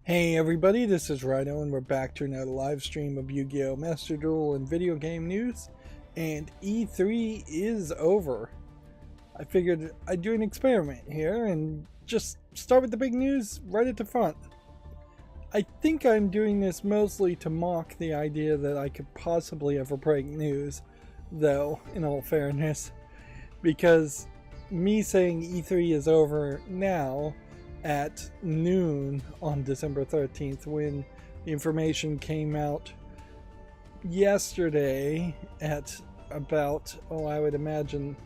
Hey everybody, this is Rydo and we're back to another live stream of Yu-Gi-Oh! Master Duel and video game news. And E3 is over. I figured I'd do an experiment here and just start with the big news right at the front. I think I'm doing this mostly to mock the idea that I could possibly ever break news, though, in all fairness, because me saying E3 is over now at noon on December 13th, when the information came out yesterday at about, I would imagine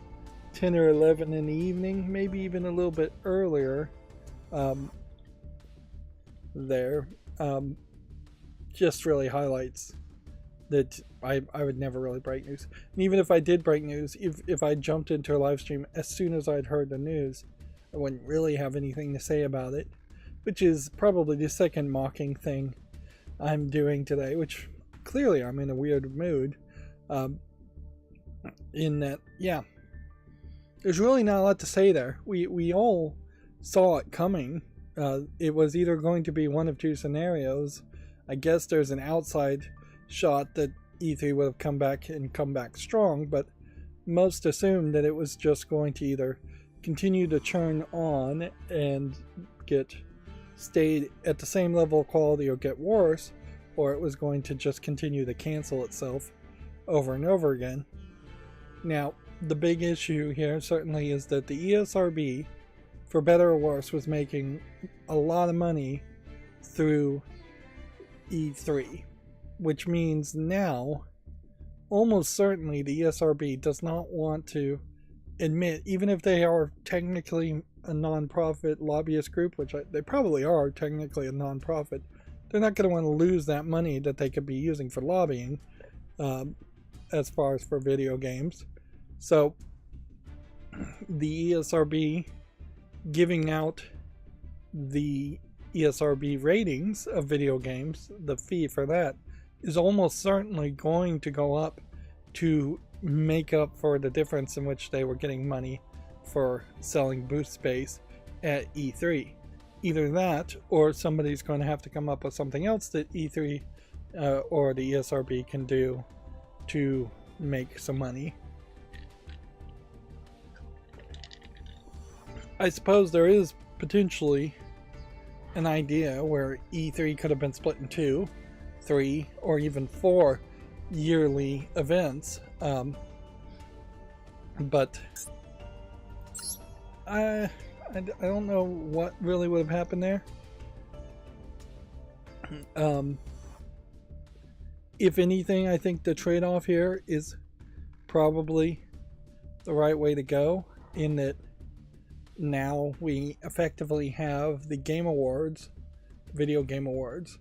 10 or 11 in the evening, maybe even a little bit earlier, just really highlights that I would never really break news. And even if I did break news, if I jumped into a live stream as soon as I'd heard the news, I wouldn't really have anything to say about it, which is probably the second mocking thing I'm doing today, which clearly I'm in a weird mood, in that, yeah, there's really not a lot to say there. We all saw it coming. It was either going to be one of two scenarios. I guess there's an outside shot that E3 would have come back strong, but most assumed that it was just going to either continue to churn on and stayed at the same level of quality or get worse, or it was going to just continue to cancel itself over and over again. Now, the big issue here certainly is that the ESRB, for better or worse, was making a lot of money through E3, which means now almost certainly the ESRB does not want to admit, even if they are technically a non-profit lobbyist group, which they probably are technically a non-profit, they're not going to want to lose that money that they could be using for lobbying, as far as for video games. So the ESRB giving out the ESRB ratings of video games, the fee for that, is almost certainly going to go up to make up for the difference in which they were getting money for selling booth space at E3. Either that, or somebody's going to have to come up with something else that E3 or the ESRB can do to make some money. I suppose there is potentially an idea where E3 could have been split in 2, 3, or even 4 yearly events, but I don't know what really would have happened there. If anything, I think the trade-off here is probably the right way to go, in that now we effectively have the Game Awards, Video Game Awards,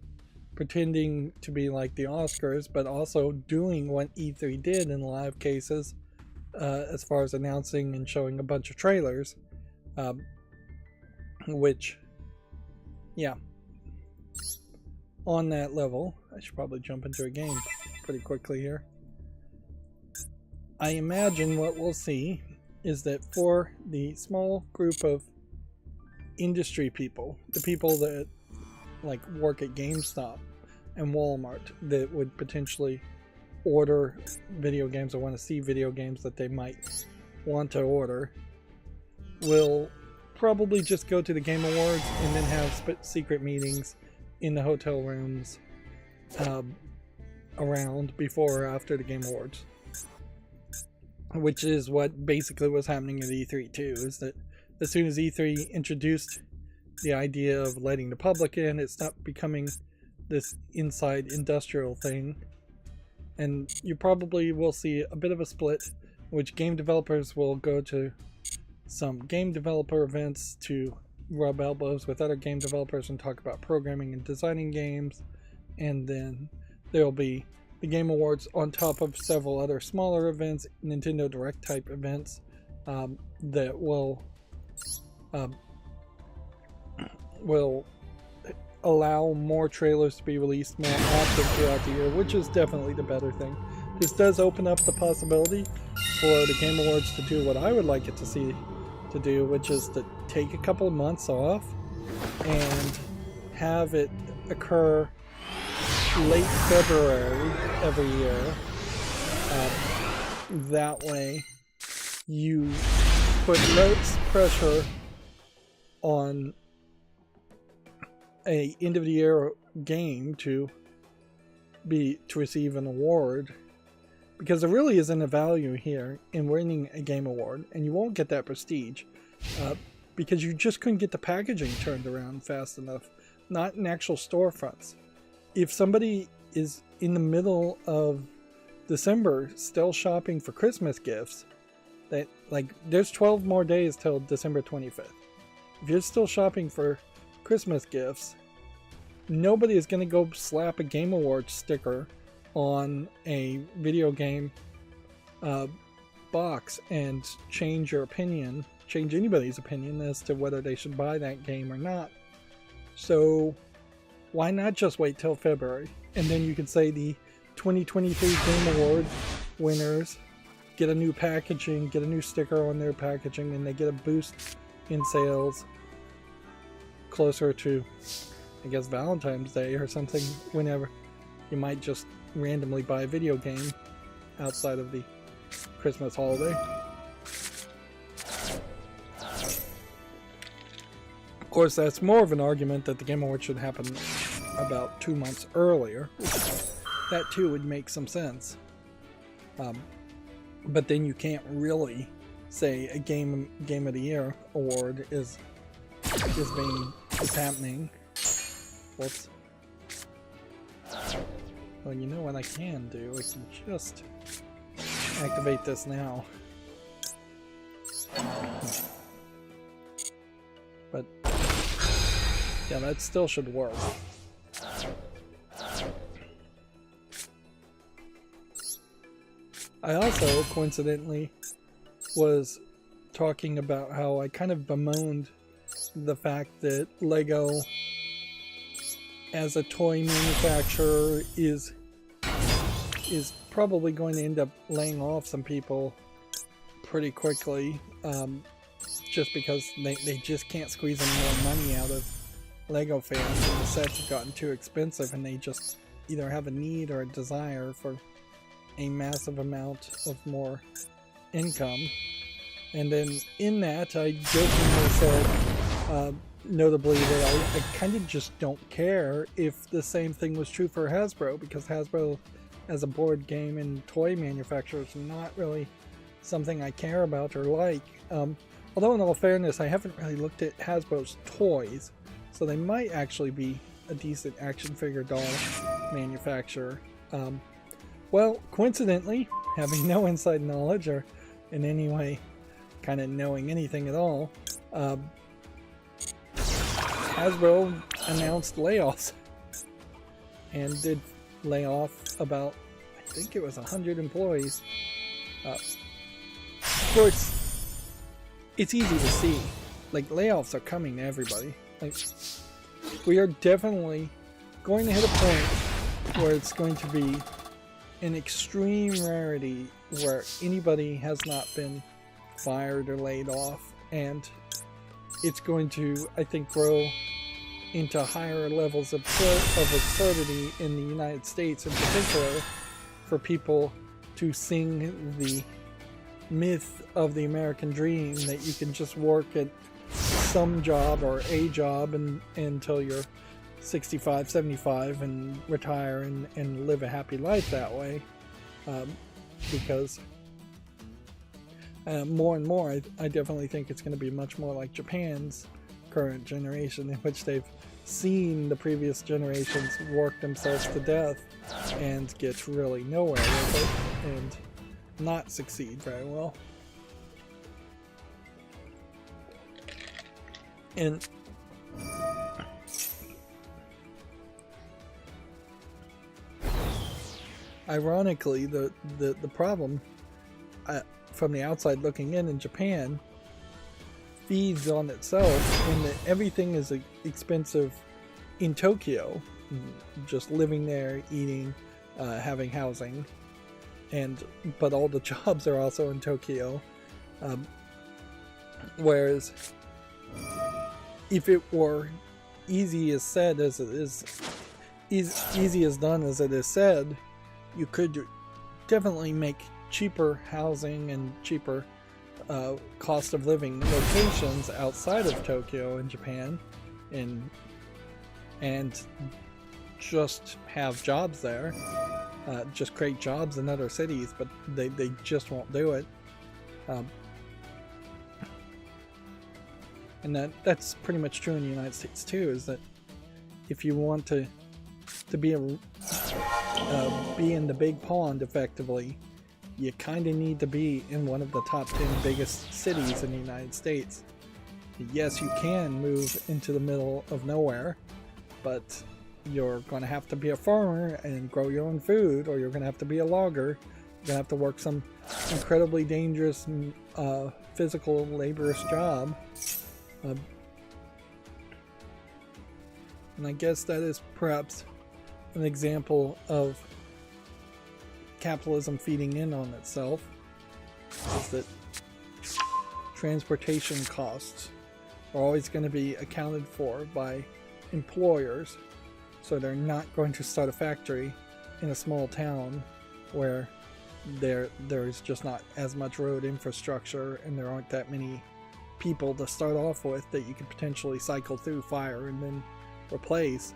pretending to be like the Oscars, but also doing what E3 did in a lot of cases, as far as announcing and showing a bunch of trailers, which, yeah, on that level, I should probably jump into a game pretty quickly here. I imagine what we'll see is that for the small group of industry people, the people that like work at GameStop and Walmart, that would potentially order video games or want to see video games that they might want to order, will probably just go to the Game Awards and then have secret meetings in the hotel rooms around before or after the Game Awards, which is what basically was happening at E3 too, is that as soon as E3 introduced the idea of letting the public in, it stopped becoming this inside industrial thing, and you probably will see a bit of a split, which game developers will go to some game developer events to rub elbows with other game developers and talk about programming and designing games, and then there will be the Game Awards on top of several other smaller events, Nintendo Direct type events, that will allow more trailers to be released more often throughout the year, which is definitely the better thing. This does open up the possibility for the Game Awards to do what I would like it to do, which is to take a couple of months off and have it occur late February every year. That way you put less pressure on a end of the year game to receive an award, because there really isn't a value here in winning a game award, and you won't get that prestige because you just couldn't get the packaging turned around fast enough, not in actual storefronts. If somebody is in the middle of December still shopping for Christmas gifts, that, like, there's 12 more days till December 25th. If you're still shopping for Christmas gifts, nobody is going to go slap a Game Awards sticker on a video game box and change anybody's opinion as to whether they should buy that game or not. So why not just wait till February, and then you can say the 2023 Game Award winners get a new packaging, get a new sticker on their packaging, and they get a boost in sales closer to, I guess, Valentine's Day or something, whenever you might just randomly buy a video game outside of the Christmas holiday. Of course, that's more of an argument that the Game Awards should happen about 2 months earlier. That too would make some sense. But then you can't really say a game of the year award is happening. Whoops. Well, you know what I can do? I can just activate this now. But yeah, that still should work. I also, coincidentally, was talking about how I kind of bemoaned the fact that Lego, as a toy manufacturer, is probably going to end up laying off some people pretty quickly, just because they just can't squeeze any more money out of Lego fans, and the sets have gotten too expensive, and they just either have a need or a desire for a massive amount of more income. And then in that, I jokingly said, notably, that I kind of just don't care if the same thing was true for Hasbro, because Hasbro as a board game and toy manufacturer is not really something I care about or like. Although in all fairness, I haven't really looked at Hasbro's toys, so they might actually be a decent action figure doll manufacturer. Well, coincidentally, having no inside knowledge or in any way kind of knowing anything at all, Hasbro announced layoffs and did lay off about, I think it was 100 employees. Of course, it's easy to see, like, layoffs are coming to everybody. Like, we are definitely going to hit a point where it's going to be an extreme rarity where anybody has not been fired or laid off, and it's going to, I think, grow into higher levels of absurdity in the United States in particular, for people to sing the myth of the American dream that you can just work at some job or a job until you're 65, 75 and retire and live a happy life that way, because more and more I definitely think it's going to be much more like Japan's current generation, in which they've seen the previous generations work themselves to death and get really nowhere with it and not succeed very well. And ironically, the problem from the outside looking in Japan feeds on itself in that everything is expensive in Tokyo, just living there, eating, having housing, but all the jobs are also in Tokyo, whereas if it were easy as said as it is, easy as done as it is said, you could definitely make cheaper housing and cheaper cost of living locations outside of Tokyo in Japan, and just have jobs there, just create jobs in other cities, but they just won't do it. And that's pretty much true in the United States too, is that if you want to be in the big pond effectively, you kind of need to be in one of the top 10 biggest cities in the United States. Yes, you can move into the middle of nowhere, but you're going to have to be a farmer and grow your own food, or you're going to have to be a logger. You're going to have to work some incredibly dangerous physical laborious job. And I guess that is perhaps an example of capitalism feeding in on itself, is that transportation costs are always going to be accounted for by employers, so they're not going to start a factory in a small town where there's just not as much road infrastructure and there aren't that many people to start off with that you could potentially cycle through, fire, and then replace.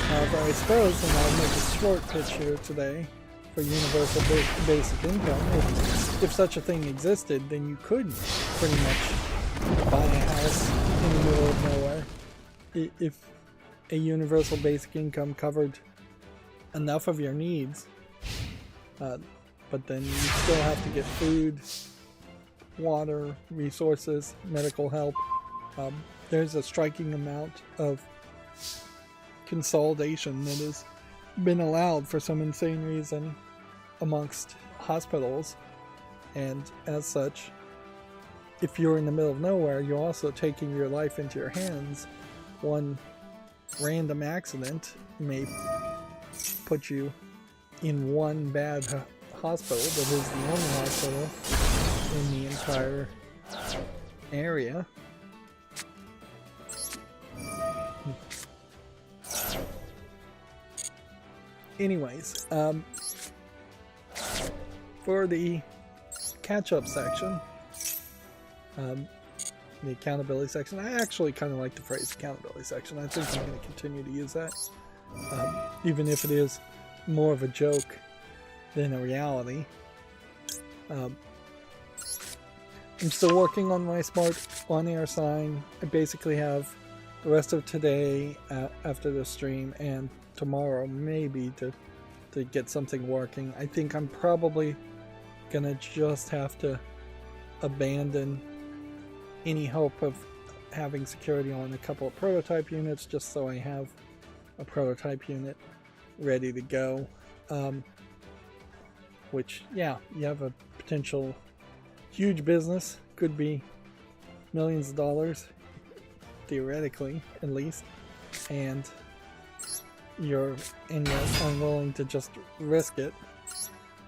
However, I suppose, and I'll make a short pitch here today for universal basic income, if such a thing existed, then you could pretty much buy a house in the middle of nowhere. If a universal basic income covered enough of your needs, but then you still have to get food, water, resources, medical help. There's a striking amount of consolidation that has been allowed for some insane reason amongst hospitals, and as such, if you're in the middle of nowhere, you're also taking your life into your hands. One random accident may put you in one bad hospital that is the only hospital in the entire area. Anyways, for the catch-up section, the accountability section, I actually kind of like the phrase accountability section. I think I'm going to continue to use that, even if it is more of a joke than a reality. I'm still working on my smart on-air sign. I basically have the rest of today after the stream and tomorrow maybe to get something working. I think I'm probably gonna just have to abandon any hope of having security on a couple of prototype units, just so I have a prototype unit ready to go. Which, yeah, you have a potential huge business, could be millions of dollars, theoretically at least, and you're unwilling to just risk it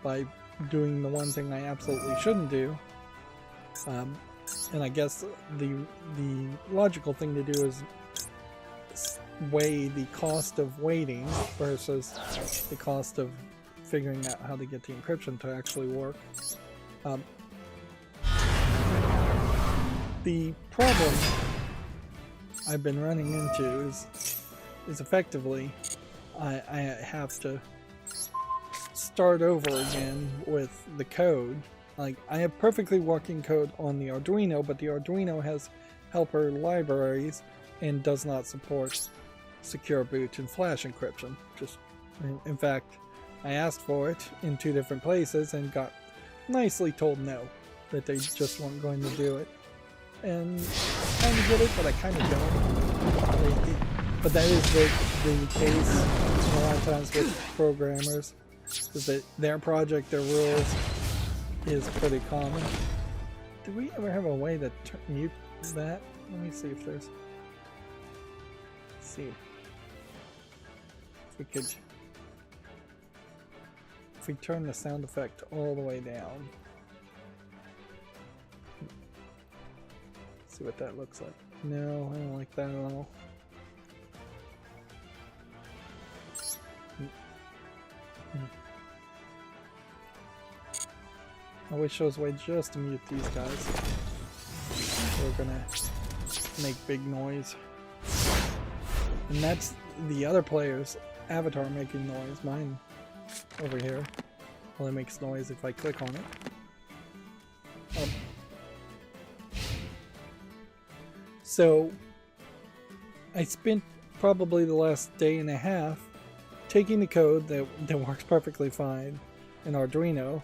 by doing the one thing I absolutely shouldn't do. And I guess the logical thing to do is weigh the cost of waiting versus the cost of figuring out how to get the encryption to actually work. The problem I've been running into is effectively I have to start over again with the code. Like, I have perfectly working code on the Arduino, but the Arduino has helper libraries and does not support secure boot and flash encryption. In fact, I asked for it in 2 different places and got nicely told no, that they just weren't going to do it. And I kind of get it, but I kind of don't. But that is the case a lot of times with programmers, is that their project, their rules, is pretty common. Do we ever have a way to mute that? Let me see if there's... Let's see. If we could... If we turn the sound effect all the way down. See what that looks like. No, I don't like that at all. I wish there was a way just to mute these guys. They're gonna make big noise. And that's the other player's avatar making noise. Mine over here only makes noise if I click on it. So I spent probably the last day and a half taking the code that works perfectly fine in Arduino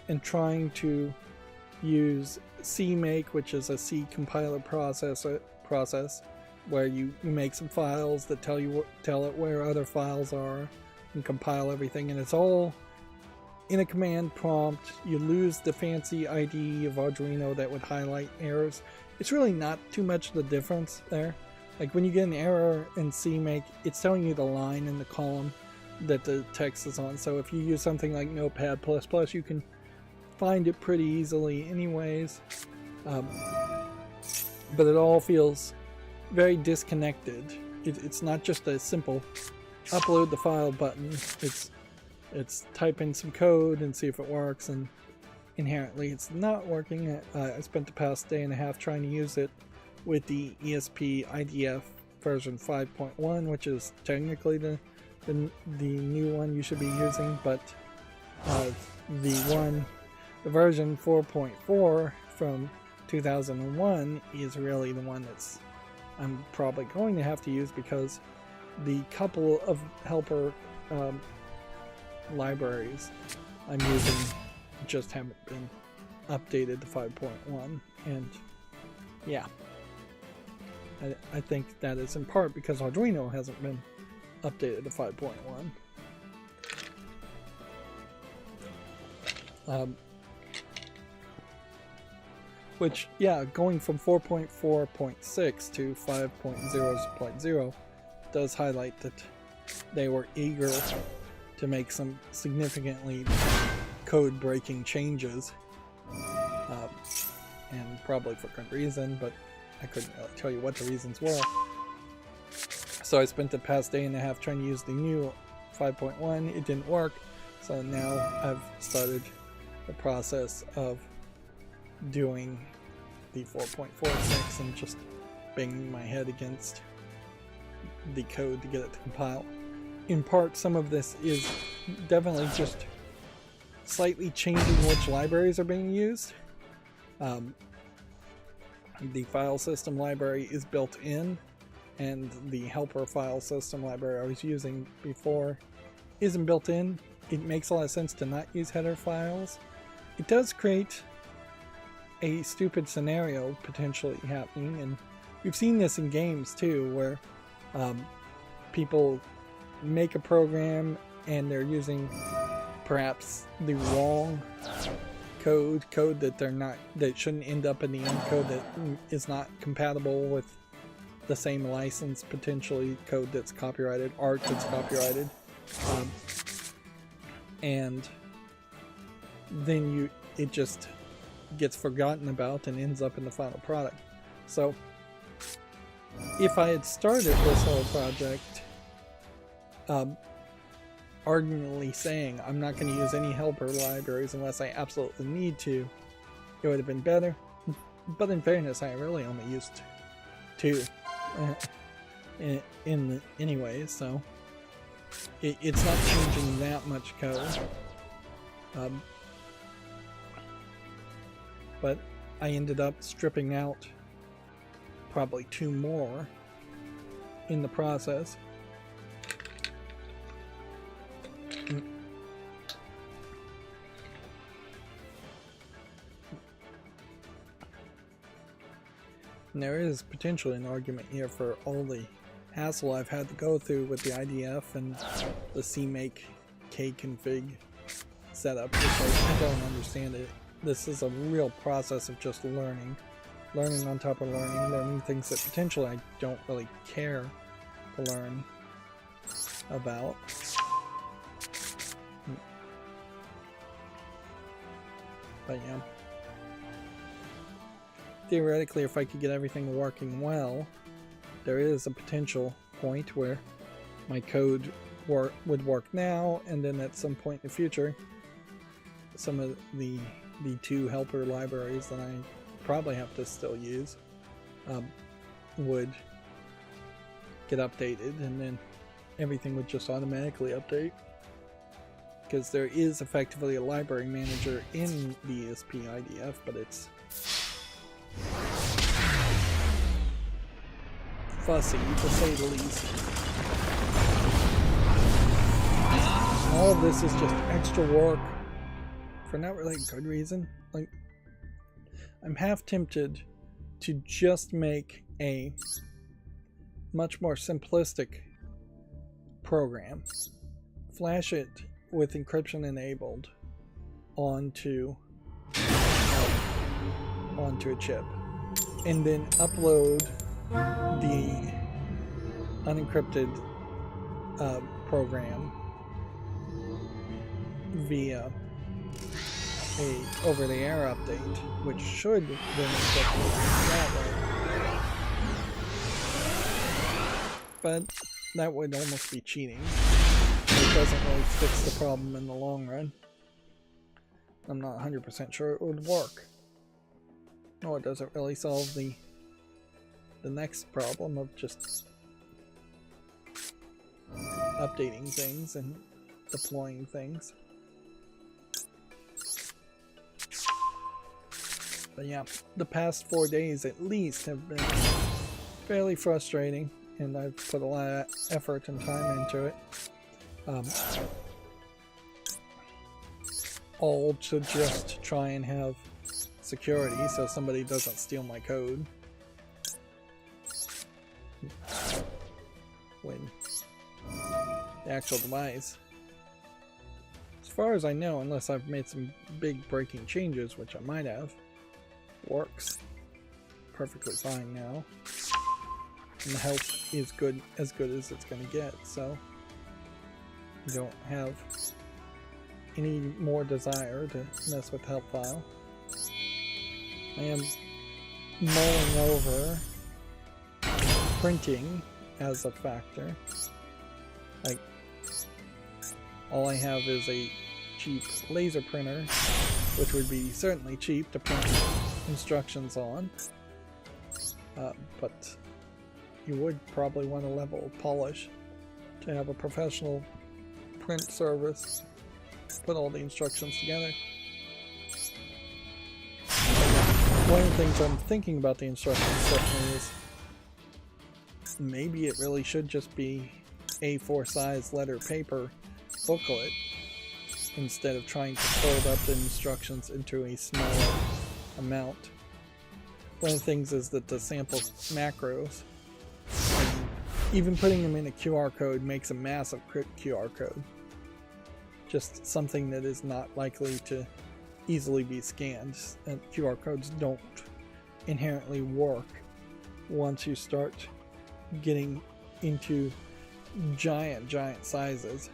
and trying to use CMake, which is a C compiler process where you make some files that tell it where other files are and compile everything, and it's all in a command prompt. You lose the fancy IDE of Arduino that would highlight errors. It's really not too much of the difference there. Like when you get an error in CMake, it's telling you the line in the column that the text is on. So if you use something like Notepad++, you can find it pretty easily anyways. But it all feels very disconnected. It's not just a simple upload the file button. It's type in some code and see if it works, and inherently it's not working. I spent the past day and a half trying to use it with the ESP IDF version 5.1, which is technically the new one you should be using, but the version 4.4 from 2001 is really the one that's I'm probably going to have to use, because the couple of helper libraries I'm using just haven't been updated to 5.1, and yeah, I think that is in part because Arduino hasn't been updated to 5.1. Which, yeah, going from 4.4.6 to 5.0.0 does highlight that they were eager to make some significantly code-breaking changes, and probably for good reason, but I couldn't really tell you what the reasons were. So I spent the past day and a half trying to use the new 5.1. It didn't work, so now I've started the process of doing the 4.46 and just banging my head against the code to get it to compile. In part, some of this is definitely just slightly changing which libraries are being used. The file system library is built in, and the helper file system library I was using before isn't built in. It makes a lot of sense to not use header files. It does create a stupid scenario potentially happening, and we've seen this in games too, where people make a program and they're using perhaps the wrong code that shouldn't end up in the end code, that is not compatible with the same license, potentially code that's copyrighted, art that's copyrighted, and then it just gets forgotten about and ends up in the final product. So if I had started this whole project ardently saying I'm not going to use any helper libraries unless I absolutely need to, it would have been better. But in fairness, I really only used 2 anyway, so it's not changing that much code. But I ended up stripping out probably 2 more in the process. And there is potentially an argument here for all the hassle I've had to go through with the IDF and the CMake kconfig setup, which I don't understand it. This is a real process of just learning on top of learning things that potentially I don't really care to learn about. But yeah. theoretically, if I could get everything working well, there is a potential point where my code would work now, and then at some point in the future, some of the two helper libraries that I probably have to still use would get updated, and then everything would just automatically update. Because there is effectively a library manager in the ESP IDF, but it's fussy, to say the least. All of this is just extra work for not really a good reason. Like, I'm half tempted to just make a much more simplistic program, flash it with encryption enabled onto a chip, and then upload the unencrypted program via a over-the-air update, which should then encrypt it that way. But that would almost be cheating. It doesn't really fix the problem in the long run. I'm not 100% sure it would work. Nor does it really solve the next problem of just updating things and deploying things. But yeah, the past 4 days at least have been fairly frustrating, and I've put a lot of effort and time into it. All to just try and have security so somebody doesn't steal my code when the actual device, as far as I know, unless I've made some big breaking changes, which I might have, works perfectly fine now, and the help is as good as it's going to get, so I don't have any more desire to mess with the help file. I am mulling over printing as a factor. Like, all I have is a cheap laser printer, which would be certainly cheap to print instructions on, but you would probably want a level of polish to have a professional print service put all the instructions together. One of the things I'm thinking about the instructions section is maybe it really should just be A4 size letter paper booklet instead of trying to fold up the instructions into a smaller amount. One of the things is that the sample macros, even putting them in a QR code makes a massive QR code. Just something that is not likely to easily be scanned, and QR codes don't inherently work once you start getting into giant sizes.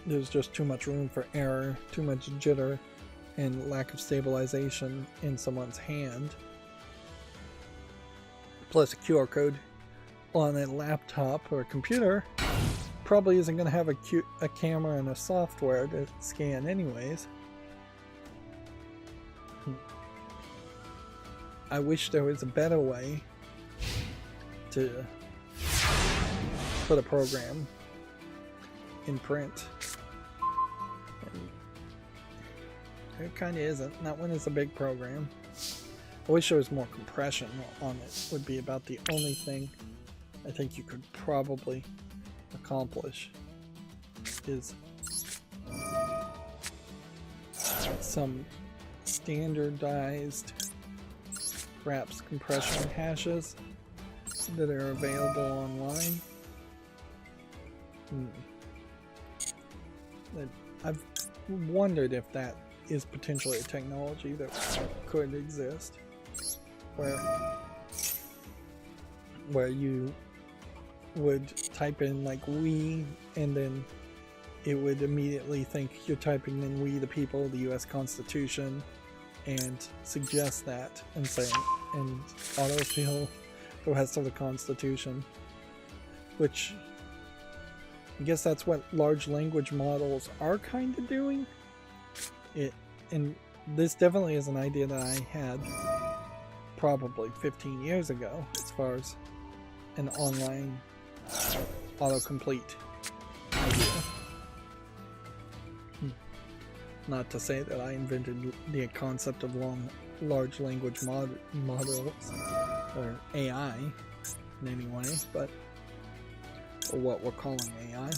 There's just too much room for error, too much jitter, and lack of stabilization in someone's hand. Plus, a QR code on a laptop or a computer probably isn't going to have a camera and a software to scan anyways. I wish there was a better way to put a program in print. And there kind of isn't. That one is a big program. I wish there was more compression on it, would be about the only thing I think you could probably accomplish, is some standardized perhaps compression hashes that are available online. I've wondered if that is potentially a technology that could exist, where you would type in like "we" and then it would immediately think you're typing in "We the People," the U.S. Constitution, and suggest that and autofill the rest of the Constitution, which I guess that's what large language models are kind of doing. And this definitely is an idea that I had probably 15 years ago, as far as an online autocomplete idea. Not to say that I invented the concept of large language models or AI in any way, but or what we're calling AI.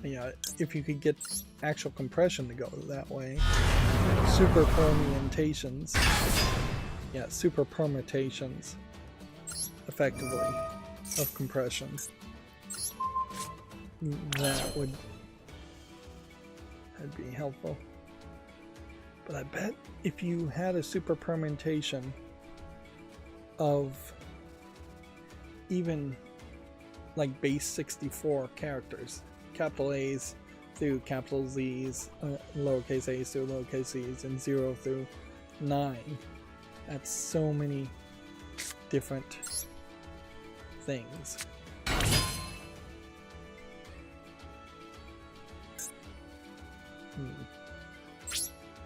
Yeah, if you could get actual compression to go that way, super permutations, effectively, of compression, that'd be helpful. But I bet if you had a super permutation of even like base 64 characters, capital A's through capital Z's, lowercase a's through lowercase z's, and 0 through 9. That's so many different things.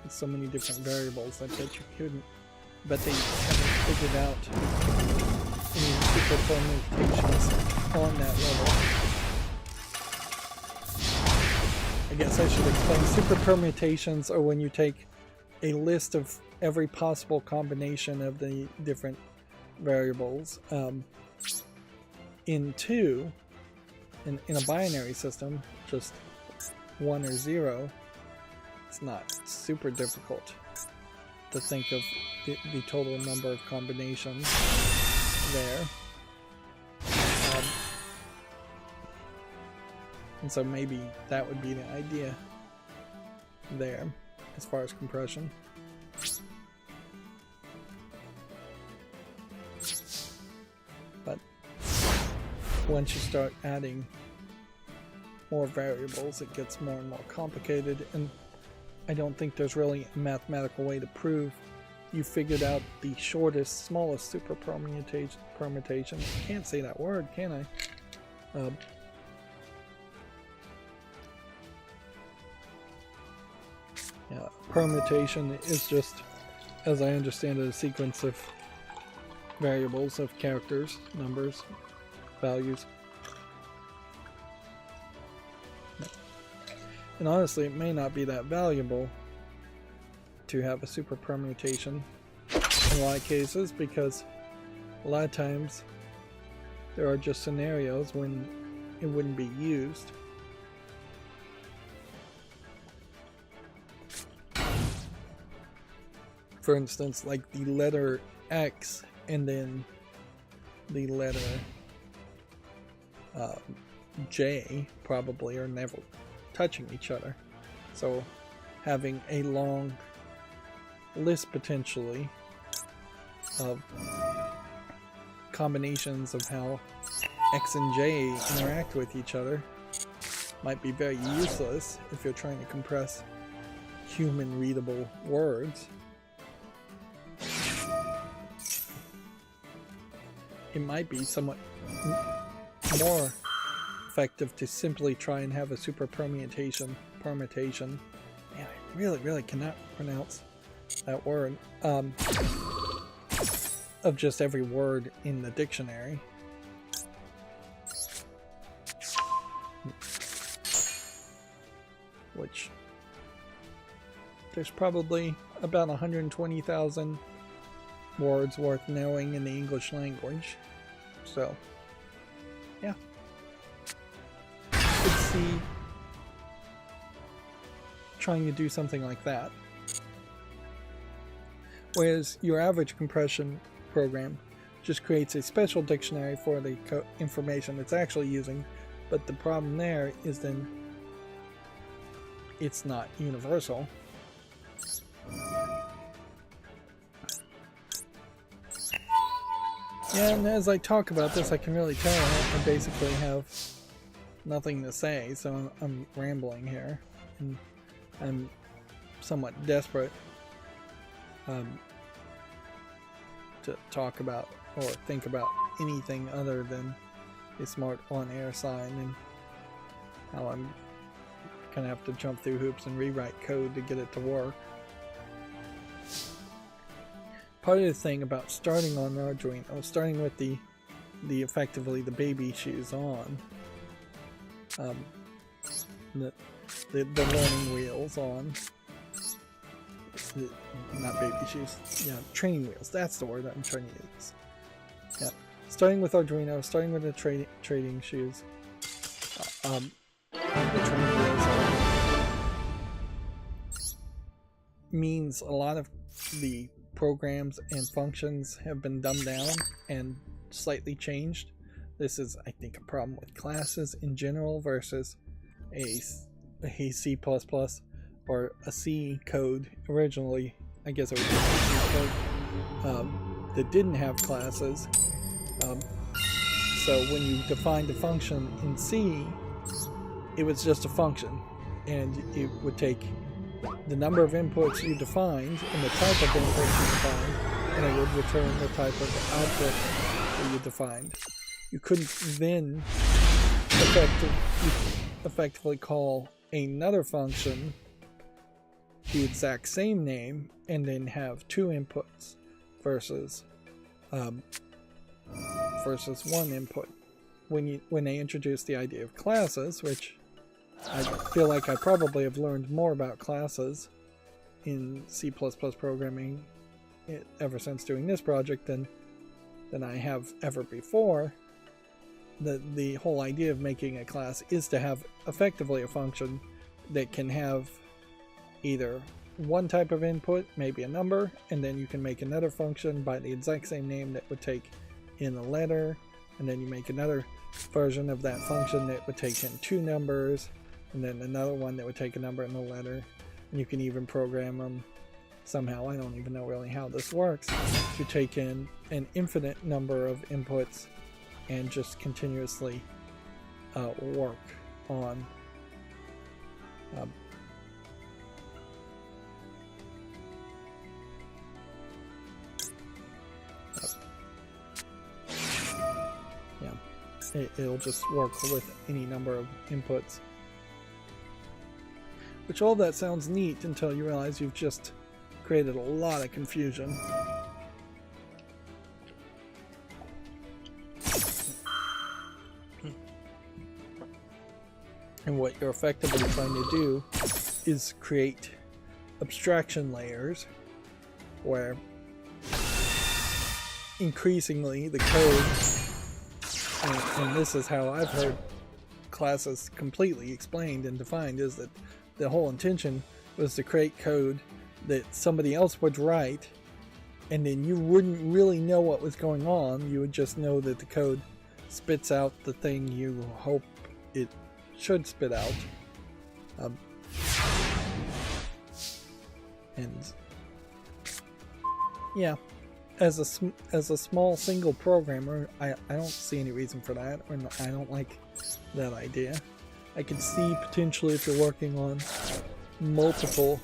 So many different variables. I bet you couldn't. But they haven't figured out any super permutations on that level. I guess I should explain. Super permutations are when you take a list of every possible combination of the different variables in a binary system, just 1 or 0. It's not super difficult to think of the total number of combinations there. And so maybe that would be the idea there as far as compression. But once you start adding more variables, it gets more and more complicated, and I don't think there's really a mathematical way to prove you figured out the shortest, smallest super permutation. I can't say that word, can I? Yeah, permutation is just, as I understand it, a sequence of variables, of characters, numbers, values. And honestly, it may not be that valuable to have a super permutation in a lot of cases, because a lot of times there are just scenarios when it wouldn't be used. For instance, like the letter X and then the letter J probably are never touching each other. So having a long list potentially of combinations of how X and J interact with each other might be very useless if you're trying to compress human readable words. It might be somewhat more effective to simply try and have a super permutation. Man, I really cannot pronounce that word. Of just every word in the dictionary. Which there's probably about 120,000 words worth knowing in the English language. So, yeah. Could see trying to do something like that. Whereas your average compression program just creates a special dictionary for the information it's actually using, but the problem there is then it's not universal. Yeah, and as I talk about this, I can really tell I basically have nothing to say, so I'm rambling here. And I'm somewhat desperate to talk about or think about anything other than a smart on-air sign and how I'm gonna have to jump through hoops and rewrite code to get it to work. Part of the thing about starting on Arduino, starting with the effectively the baby shoes on, the learning wheels on, not baby shoes, yeah, training wheels. That's the word I'm trying to use. Yeah, starting with Arduino, starting with the trading shoes, the training wheels means a lot of the programs and functions have been dumbed down and slightly changed. This is, I think, a problem with classes in general versus a C++ or a C code originally. I guess it was a C code that didn't have classes. So when you defined a function in C, it was just a function, and it would take the number of inputs you defined and the type of inputs you defined, and it would return the type of output that you defined. You couldn't then effectively call another function the exact same name and then have two inputs versus one input. When they introduced the idea of classes, which I feel like I probably have learned more about classes in C++ programming ever since doing this project than I have ever before. The whole idea of making a class is to have effectively a function that can have either one type of input, maybe a number, and then you can make another function by the exact same name that would take in a letter, and then you make another version of that function that would take in two numbers, and then another one that would take a number and a letter, and you can even program them somehow, I don't even know really how this works, to take in an infinite number of inputs and just continuously work on it'll just work with any number of inputs. Which all that sounds neat until you realize you've just created a lot of confusion. And what you're effectively trying to do is create abstraction layers where increasingly the code, and this is how I've heard classes completely explained and defined, is that the whole intention was to create code that somebody else would write, and then you wouldn't really know what was going on. You would just know that the code spits out the thing you hope it should spit out. And yeah, as a small single programmer, I don't see any reason for that, or I don't like that idea. I could see potentially if you're working on multiple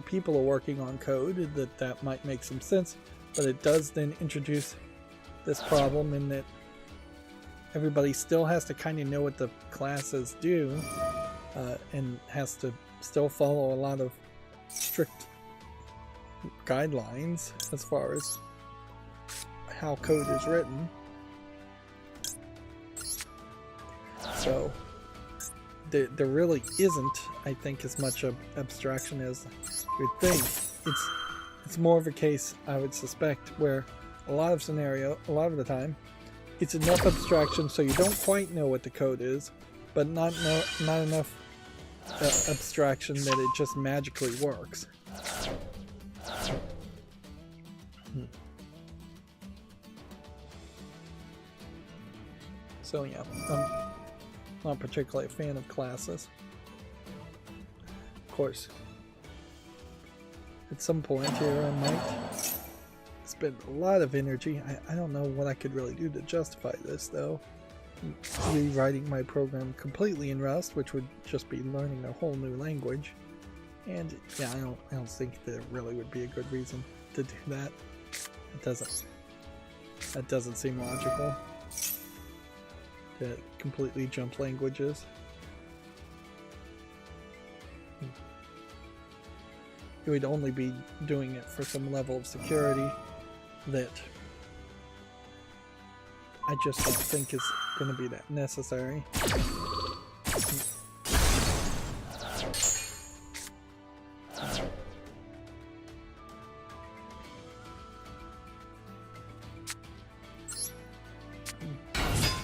people are working on code, that might make some sense, but it does then introduce this problem in that everybody still has to kind of know what the classes do, and has to still follow a lot of strict guidelines as far as how code is written. So there really isn't, I think, as much abstraction as you'd think. It's more of a case, I would suspect, where a lot of the time, it's enough abstraction so you don't quite know what the code is, but not enough abstraction that it just magically works. So yeah, I'm not particularly a fan of classes. Of course, at some point here I might spend a lot of energy. I don't know what I could really do to justify this, though. Rewriting my program completely in Rust, which would just be learning a whole new language. And yeah, I don't think there really would be a good reason to do that. That doesn't seem logical. To completely jump languages. It would only be doing it for some level of security that I just don't think is going to be that necessary.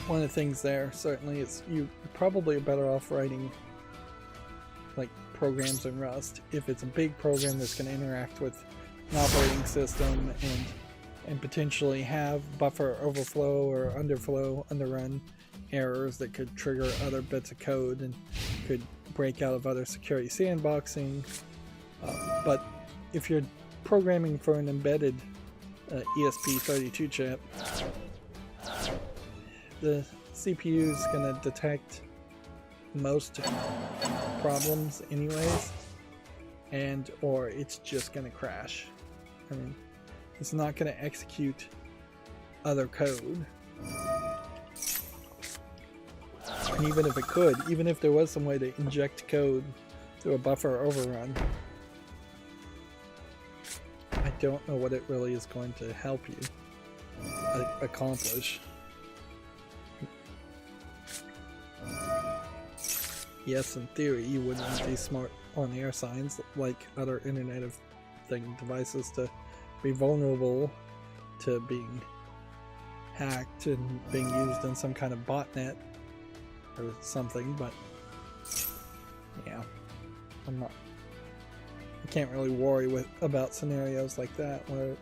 One of the things there certainly is you probably are better off writing like programs in Rust if it's a big program that's going to interact with an operating system and potentially have buffer overflow or underrun errors that could trigger other bits of code and could break out of other security sandboxing. But if you're programming for an embedded ESP32 chip, the CPU is going to detect most problems anyways, or it's just going to crash. I mean, it's not going to execute other code. And even if it could, even if there was some way to inject code through a buffer overrun, I don't know what it really is going to help you accomplish. Yes, in theory, you wouldn't want these smart on-air signs like other Internet of Things devices to be vulnerable to being hacked and being used in some kind of botnet or something, but yeah, I can't really worry about scenarios like that where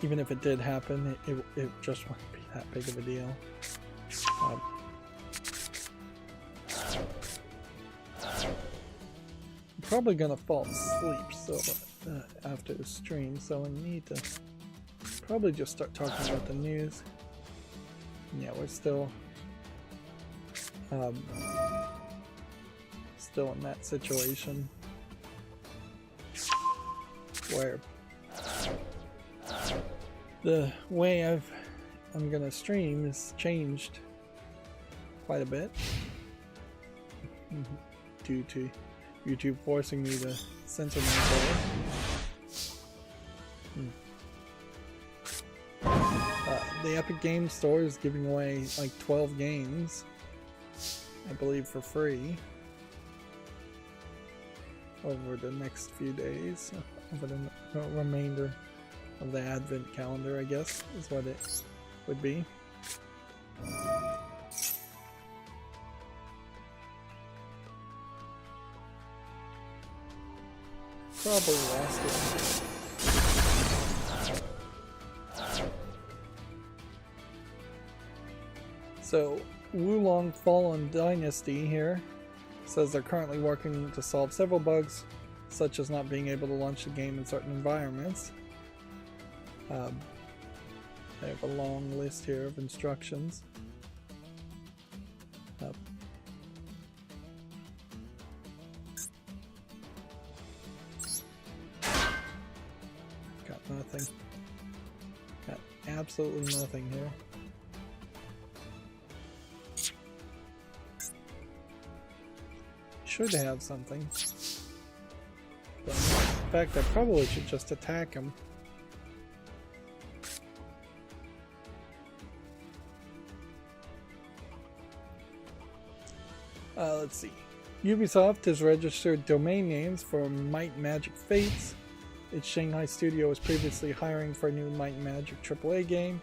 even if it did happen, it just wouldn't be that big of a deal. I'm probably gonna fall asleep after the stream, so I need to probably just start talking about the news. Yeah, we're still in that situation where the way I'm gonna stream has changed quite a bit due to YouTube forcing me to censor myself. The Epic Games Store is giving away like 12 games, I believe, for free over the next few days, over the remainder of the Advent calendar, I guess, is what it would be. Probably lost it. So, Wulong Fallen Dynasty here says they're currently working to solve several bugs, such as not being able to launch the game in certain environments. They have a long list here of instructions. Got nothing. Got absolutely nothing here. Should have something. But in fact, I probably should just attack him. Let's see. Ubisoft has registered domain names for Might Magic Fates. Its Shanghai studio was previously hiring for a new Might Magic AAA game.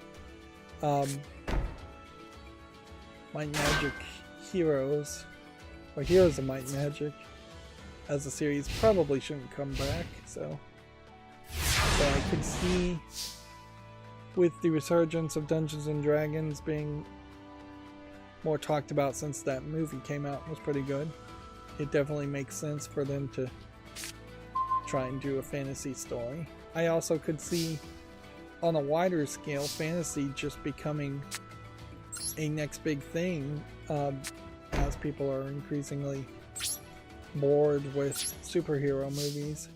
Might Magic Heroes, or Heroes of Might Magic, as a series probably shouldn't come back, so I could see, with the resurgence of Dungeons and Dragons being more talked about since that movie came out and was pretty good, it definitely makes sense for them to try and do a fantasy story. I also could see on a wider scale, fantasy just becoming a next big thing as people are increasingly bored with superhero movies.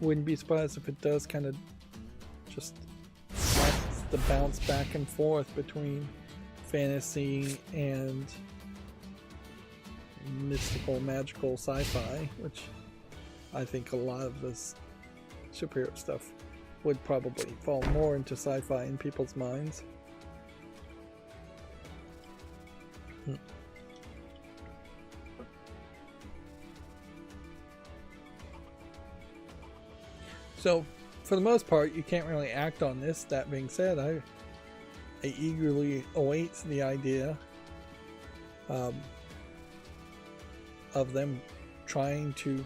Wouldn't be surprised if it does kind of just starts the bounce back and forth between fantasy and mystical, magical sci-fi, which I think a lot of this superhero stuff would probably fall more into sci-fi in people's minds. So, for the most part, you can't really act on this. That being said, I eagerly await the idea of them trying to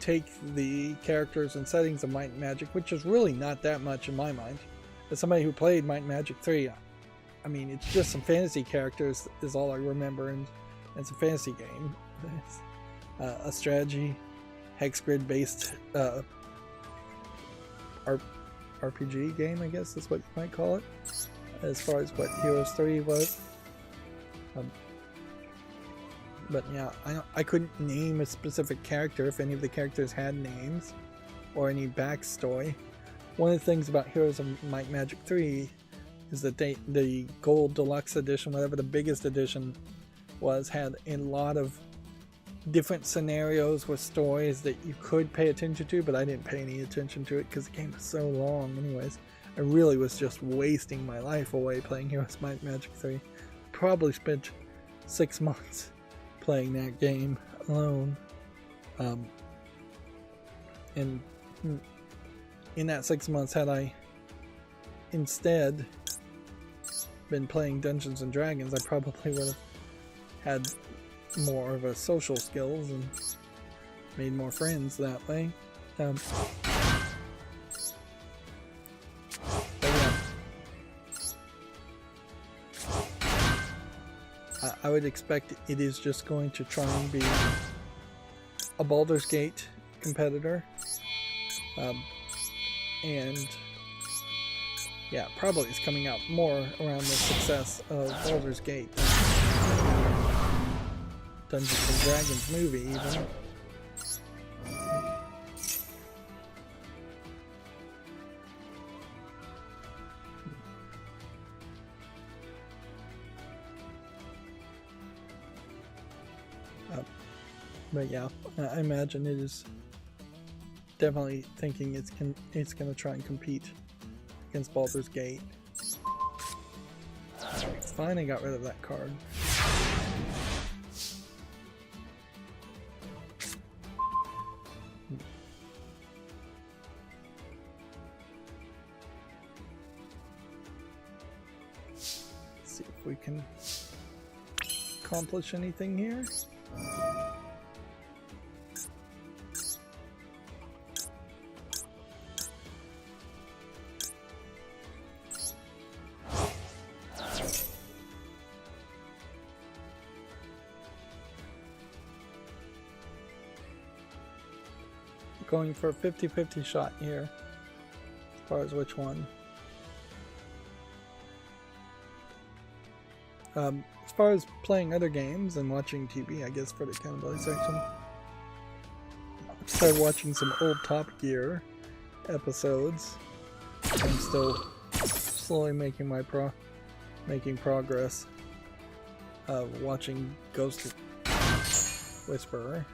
take the characters and settings of Might and Magic, which is really not that much in my mind. As somebody who played Might and Magic 3, I mean, it's just some fantasy characters is all I remember, and it's a fantasy game. It's, a strategy, hex grid based RPG game, I guess is what you might call it, as far as what Heroes 3 was. But yeah, I couldn't name a specific character if any of the characters had names or any backstory. One of the things about Heroes of Might and Magic 3 is that the Gold Deluxe Edition, whatever the biggest edition was, had a lot of different scenarios with stories that you could pay attention to, but I didn't pay any attention to it because the game was so long anyways. I really was just wasting my life away playing Heroes of Might and Magic 3. Probably spent 6 months playing that game alone. And in that 6 months, had I instead been playing Dungeons and Dragons, I probably would have had more of a social skills and made more friends that way. But yeah, I would expect it is just going to try and be a Baldur's Gate competitor, and yeah, probably is coming out more around the success of Baldur's Gate, Dungeons and Dragons movie even. But yeah, I imagine it is definitely thinking it's going to try and compete against Baldur's Gate. Fine, I got rid of that card. Let's see if we can accomplish anything here. Going for a 50-50 shot here as far as which one. As far as playing other games and watching TV, I guess, for the accountability section, I started watching some old Top Gear episodes. I'm still slowly making progress of watching Ghost Whisperer.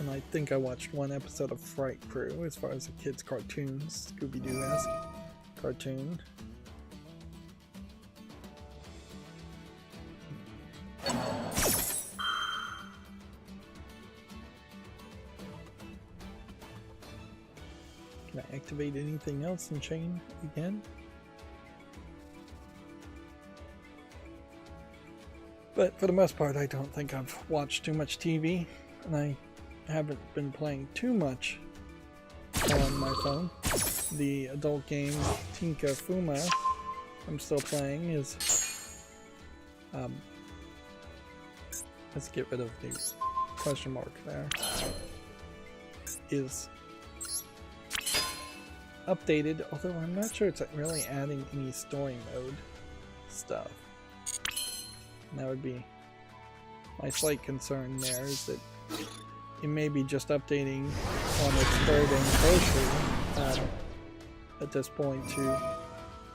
And I think I watched one episode of Fright Crew as far as a kid's cartoon, Scooby-Doo-esque cartoon. Can I activate anything else in chain again? But for the most part, I don't think I've watched too much TV, and I haven't been playing too much on my phone. The adult game Tinka Fuma I'm still playing is let's get rid of the question mark there, is updated, although I'm not sure it's really adding any story mode stuff. And that would be my slight concern there, is that it may be just updating on its third anniversary at this point to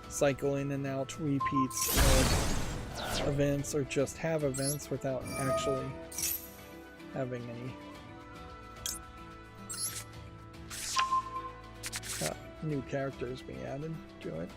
cycle in and out repeats of events, or just have events without actually having any new characters being added to it.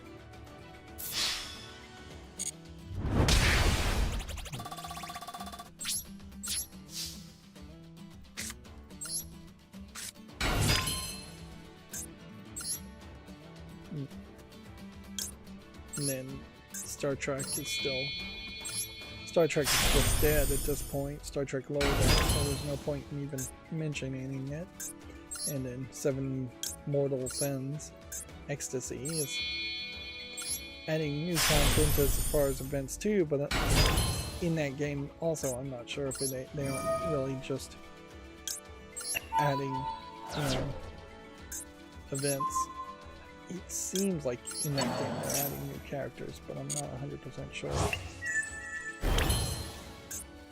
And then Star Trek is just dead at this point. Star Trek Lower Deck, so there's no point in even mentioning it. And then Seven Mortal Sins Ecstasy is adding new content as far as events too, but in that game also I'm not sure if they aren't really just adding, you know, events. It seems like in that game they're adding new characters, but I'm not 100% sure.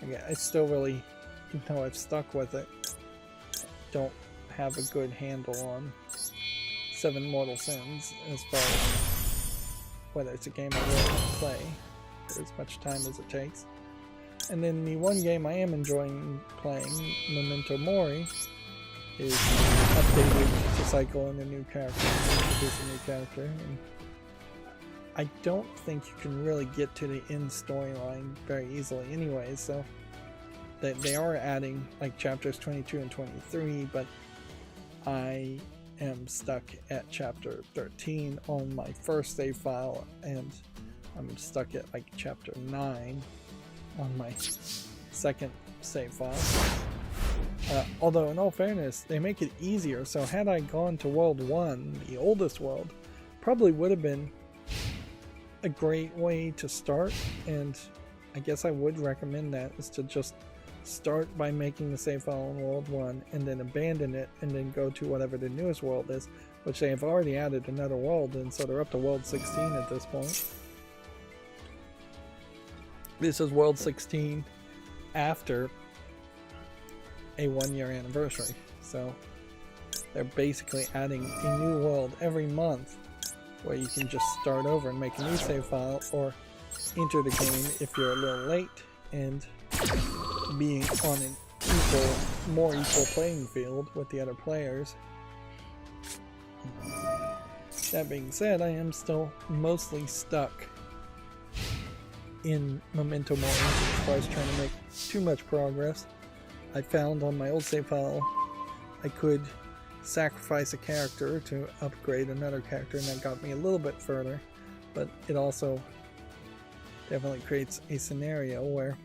Again, I still really, even though I've stuck with it, don't have a good handle on Seven Mortal Sins as far as whether it's a game I really want to play for as much time as it takes. And then the one game I am enjoying playing, Memento Mori, is updated to cycle in a new character, introduce a new character, and I don't think you can really get to the end storyline very easily anyway, so they are adding like chapters 22 and 23, but I am stuck at chapter 13 on my first save file, and I'm stuck at like chapter 9 on my second save file. Although in all fairness, they make it easier, so had I gone to World 1, the oldest world, probably would have been a great way to start, and I guess I would recommend that, is to just start by making the save file in World 1 and then abandon it and then go to whatever the newest world is, which they have already added another world, and so they're up to World 16 at this point. This is World 16 after a 1-year anniversary, so they're basically adding a new world every month where you can just start over and make a new save file, or enter the game if you're a little late and being on an more equal playing field with the other players. That being said, I am still mostly stuck in Memento Mori as far as trying to make too much progress. I found on my old save file I could sacrifice a character to upgrade another character, and that got me a little bit further, but it also definitely creates a scenario where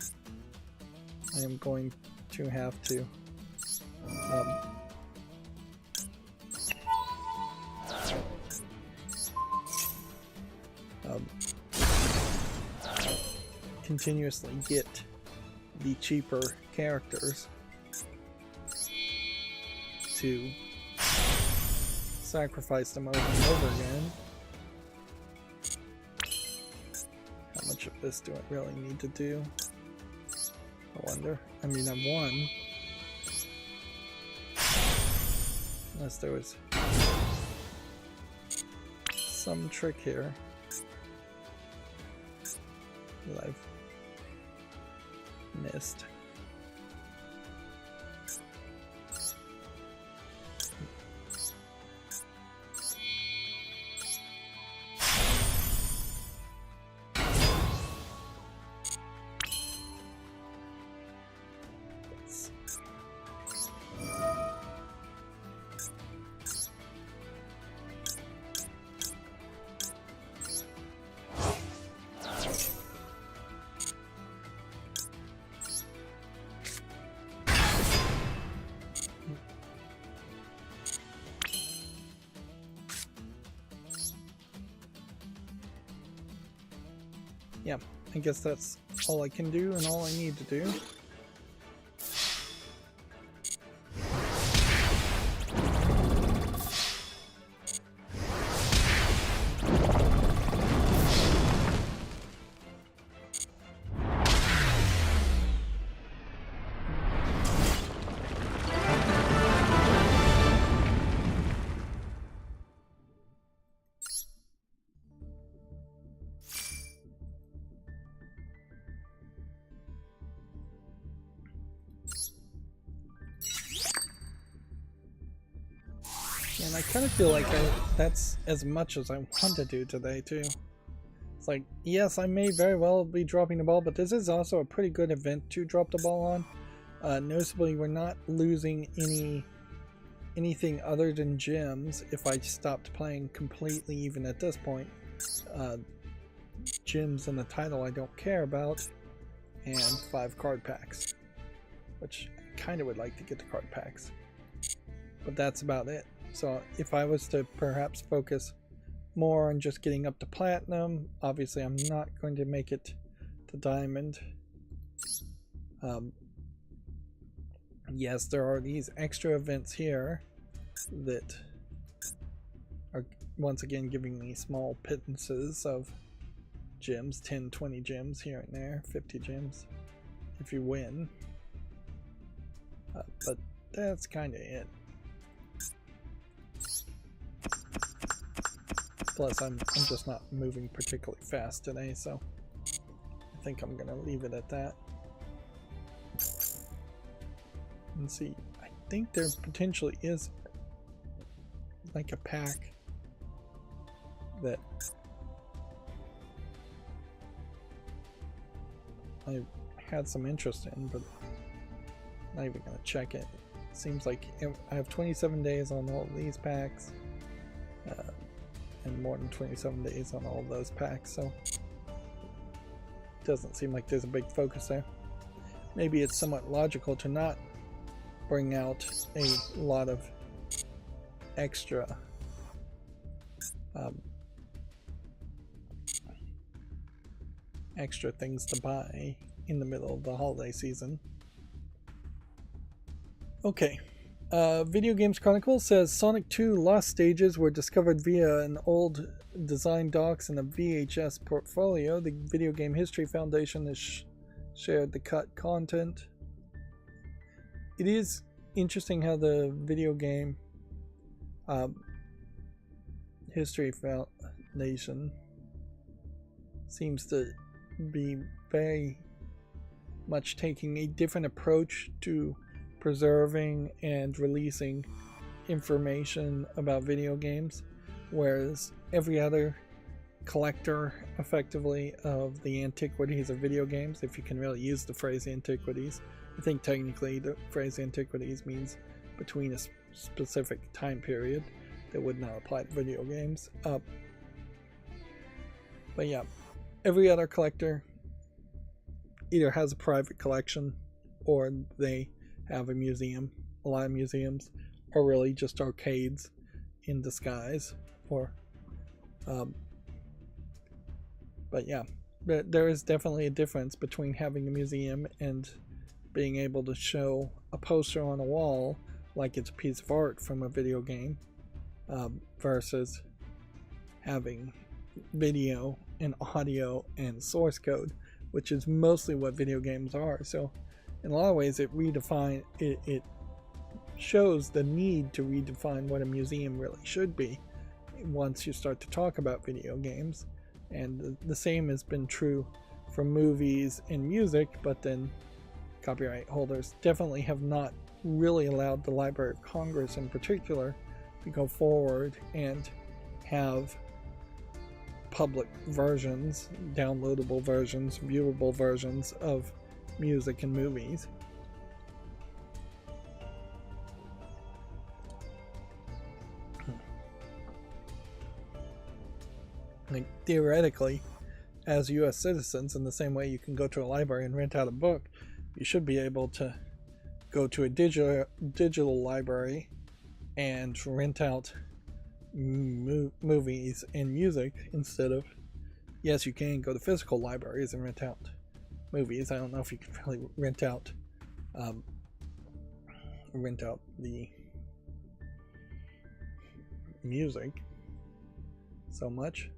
I am going to have to continuously get the cheaper characters to sacrifice them over and over again. How much of this do I really need to do? I wonder. I mean, I've won. Unless there was some trick here that I've missed. Yeah, I guess that's all I can do and all I need to do. And I kind of feel like that's as much as I want to do today too. It's like, yes, I may very well be dropping the ball, but this is also a pretty good event to drop the ball on. Noticeably, we're not losing anything other than gems if I stopped playing completely even at this point. Gems in the title I don't care about, and 5 card packs, which I kind of would like to get the card packs, but that's about it. So if I was to perhaps focus more on just getting up to platinum, obviously I'm not going to make it to diamond. Yes, there are these extra events here that are once again giving me small pittances of gems, 10, 20 gems here and there, 50 gems if you win. But that's kind of it. Plus, I'm just not moving particularly fast today, so I think I'm gonna leave it at that. And see, I think there potentially is like a pack that I had some interest in, but I'm not even gonna check it. Seems like I have 27 days on all of these packs, and more than 27 days on all of those packs, so it doesn't seem like there's a big focus there. Maybe it's somewhat logical to not bring out a lot of extra extra things to buy in the middle of the holiday season. Okay. Video Games Chronicle says Sonic 2 Lost Stages were discovered via an old design docs and a VHS portfolio. The Video Game History Foundation has shared the cut content. It is interesting how the Video Game History Foundation seems to be very much taking a different approach to preserving and releasing information about video games, whereas every other collector effectively of the antiquities of video games, if you can really use the phrase antiquities, I think technically the phrase antiquities means between a specific time period that would not apply to video games. But yeah, every other collector either has a private collection or they have a museum. A lot of museums are really just arcades in disguise, or but yeah, there is definitely a difference between having a museum and being able to show a poster on a wall like it's a piece of art from a video game, versus having video and audio and source code, which is mostly what video games are. So in a lot of ways it shows the need to redefine what a museum really should be once you start to talk about video games. And the same has been true for movies and music, but then copyright holders definitely have not really allowed the Library of Congress in particular to go forward and have public versions, downloadable versions, viewable versions of music and movies. Like, theoretically, as US citizens, in the same way you can go to a library and rent out a book, you should be able to go to a digital library and rent out movies and music instead of, yes, you can go to physical libraries and rent out movies. I don't know if you can really rent out the music so much.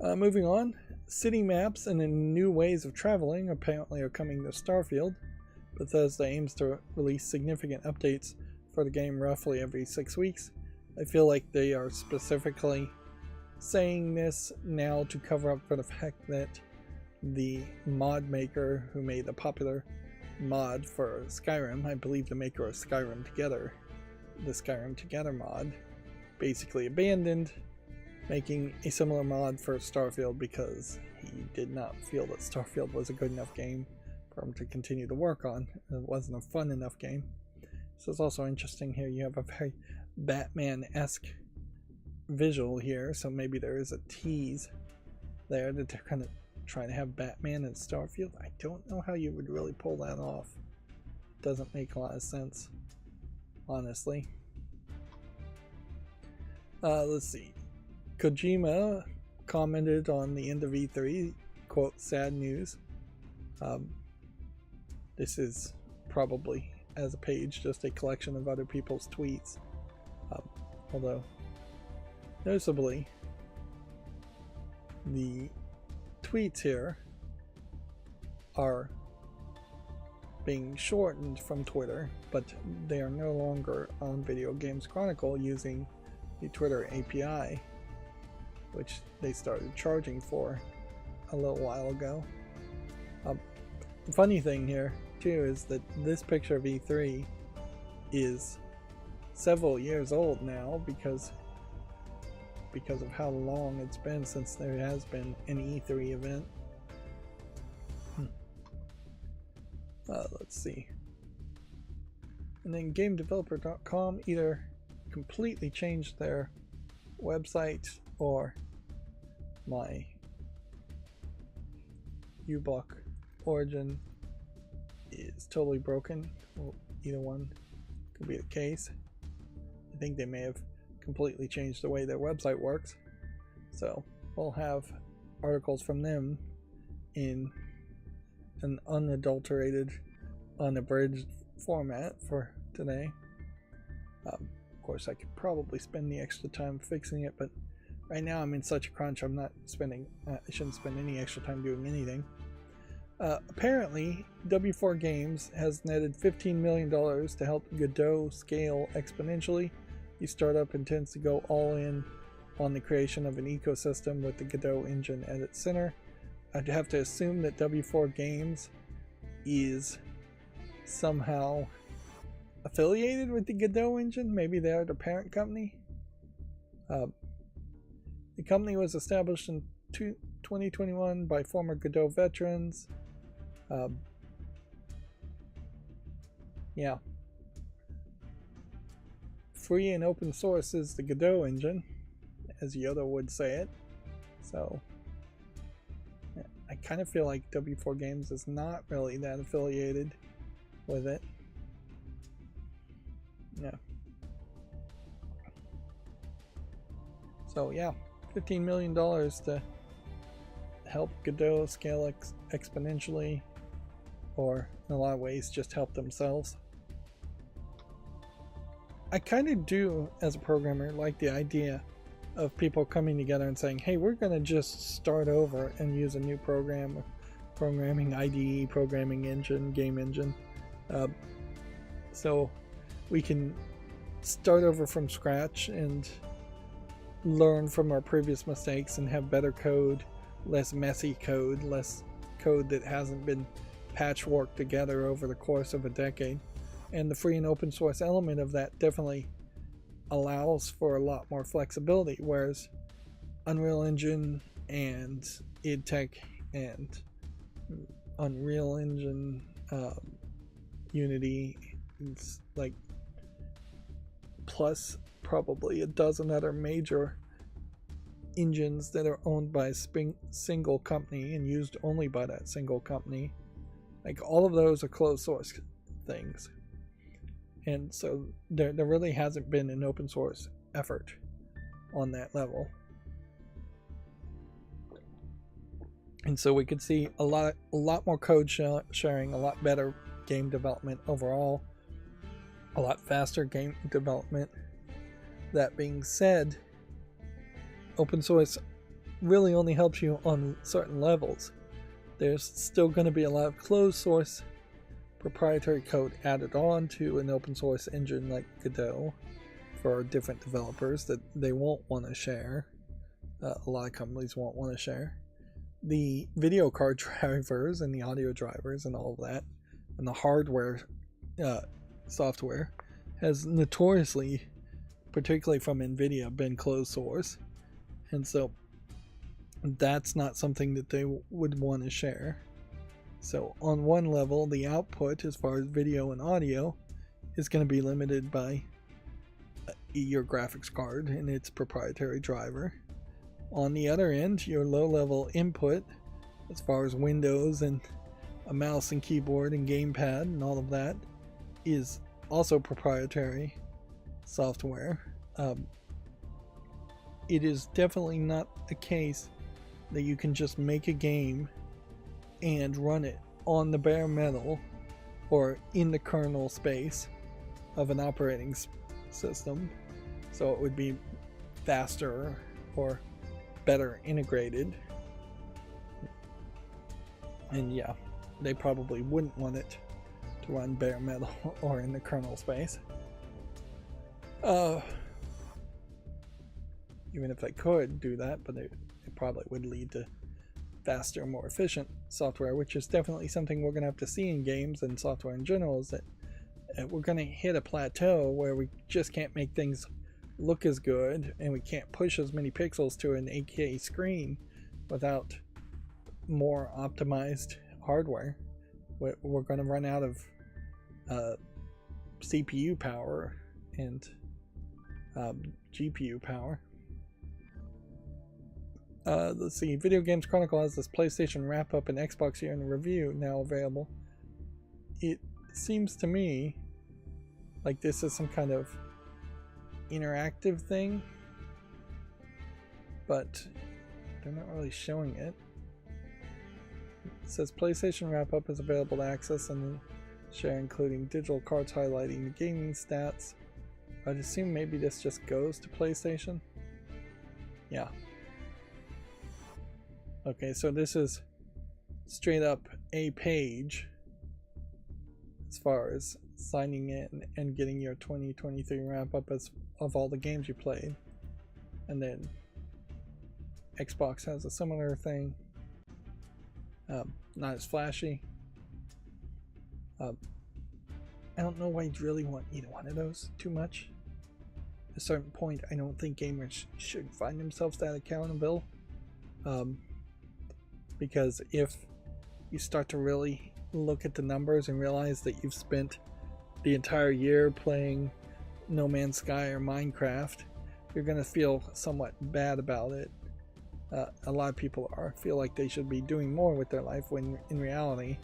Moving on, city maps and new ways of traveling apparently are coming to Starfield. Bethesda aims to release significant updates for the game roughly every 6 weeks. I feel like they are specifically saying this now to cover up for the fact that the mod maker who made the popular mod for Skyrim, I believe the maker of Skyrim Together, the Skyrim Together mod basically abandoned making a similar mod for Starfield because he did not feel that Starfield was a good enough game for him to continue to work on. It wasn't a fun enough game. So it's also interesting here, you have a very Batman-esque visual here, so maybe there is a tease there that they're kind of trying to have Batman and Starfield. I don't know how you would really pull that off. Doesn't make a lot of sense, honestly. Let's see. Kojima commented on the end of E3, quote, "sad news." This is probably, as a page, just a collection of other people's tweets. Although, noticeably, the tweets here are being shortened from Twitter, but they are no longer on Video Games Chronicle using the Twitter API, which they started charging for a little while ago. The funny thing here too is that this picture of E3 is several years old now because of how long it's been since there has been an E3 event. Let's see. And then GameDeveloper.com either completely changed their website or my uBlock origin is totally broken. Well, either one could be the case. I think they may have completely changed the way their website works. So we'll have articles from them in an unadulterated, unabridged format for today. Of course, I could probably spend the extra time fixing it, but right now I'm in such a crunch. I'm not spending. I shouldn't spend any extra time doing anything. Apparently, W4 Games has netted $15 million to help Godot scale exponentially. The startup intends to go all in on the creation of an ecosystem with the Godot engine at its center. I'd have to assume that W4 Games is somehow affiliated with the Godot engine. Maybe they are the parent company. The company was established in 2021 by former Godot veterans. Yeah. Free and open source is the Godot engine, as Yoda would say it. So I kind of feel like W4 Games is not really that affiliated with it. Yeah. So yeah, $15 million to help Godot scale exponentially, or in a lot of ways just help themselves. I kind of do, as a programmer, like the idea of people coming together and saying, hey, we're going to just start over and use a new programming IDE, programming engine, game engine. So we can start over from scratch and learn from our previous mistakes and have better code, less messy code, less code that hasn't been patchworked together over the course of a decade. And the free and open source element of that definitely allows for a lot more flexibility, whereas Unreal Engine and idTech and Unreal Engine, Unity, it's like plus probably a dozen other major engines that are owned by a single company and used only by that single company. Like, all of those are closed source things. And so there really hasn't been an open source effort on that level. And so we could see a lot more code sharing, a lot better game development overall, a lot faster game development. That being said, open source really only helps you on certain levels. There's still going to be a lot of closed source proprietary code added on to an open source engine like Godot for different developers that they won't want to share. A lot of companies won't want to share. The video card drivers and the audio drivers and all of that, and the hardware software has notoriously, particularly from NVIDIA, been closed source. And so that's not something that they would want to share. So on one level, the output as far as video and audio is going to be limited by your graphics card and its proprietary driver. On the other end, your low-level input as far as Windows and a mouse and keyboard and gamepad and all of that is also proprietary software. It is definitely not a case that you can just make a game and run it on the bare metal or in the kernel space of an operating system, so it would be faster or better integrated. And yeah, they probably wouldn't want it to run bare metal or in the kernel space. Even if they could do that, but it probably would lead to faster, more efficient software, which is definitely something we're going to have to see in games and software in general, is that we're going to hit a plateau where we just can't make things look as good, and we can't push as many pixels to an 8K screen without more optimized hardware. We're going to run out of CPU power and GPU power. Let's see, Video Games Chronicle has this PlayStation wrap-up and Xbox Year in Review now available. It seems to me like this is some kind of interactive thing, but they're not really showing it. It says PlayStation wrap-up is available to access and share, including digital cards highlighting the gaming stats. I'd assume maybe this just goes to PlayStation. Yeah. Okay, so this is straight up a page as far as signing in and getting your 2023 wrap-up of all the games you played. And then Xbox has a similar thing. Not as flashy. I don't know why you'd really want either one of those too much. At a certain point, I don't think gamers should find themselves that accountable. Because if you start to really look at the numbers and realize that you've spent the entire year playing No Man's Sky or Minecraft, you're going to feel somewhat bad about it. A lot of people feel like they should be doing more with their life, when in reality,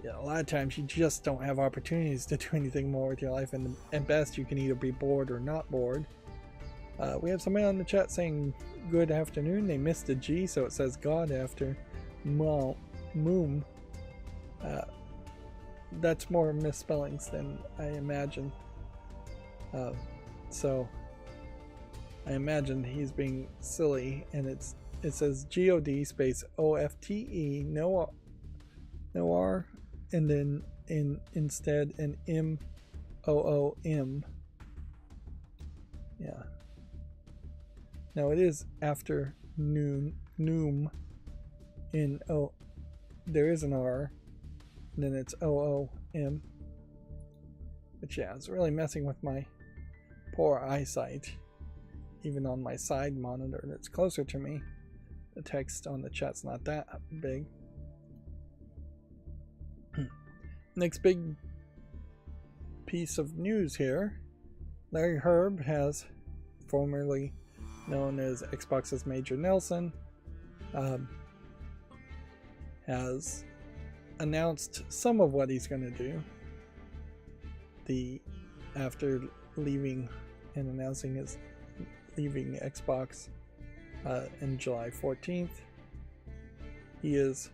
a lot of times you just don't have opportunities to do anything more with your life, and at best you can either be bored or not bored. We have somebody on the chat saying good afternoon. They missed a G, so it says God after Moom. That's more misspellings than I imagined. So I imagine he's being silly, and it says God space OFTE, no R, and then instead an MOOM. Yeah. Now it is after noom. There is an R, and then it's OOM. But yeah, it's really messing with my poor eyesight. Even on my side monitor that's closer to me, the text on the chat's not that big. Next big piece of news here. Larry Herb has, formerly known as Xbox's Major Nelson, has announced some of what he's going to do. After leaving and announcing his leaving Xbox in July 14th, he is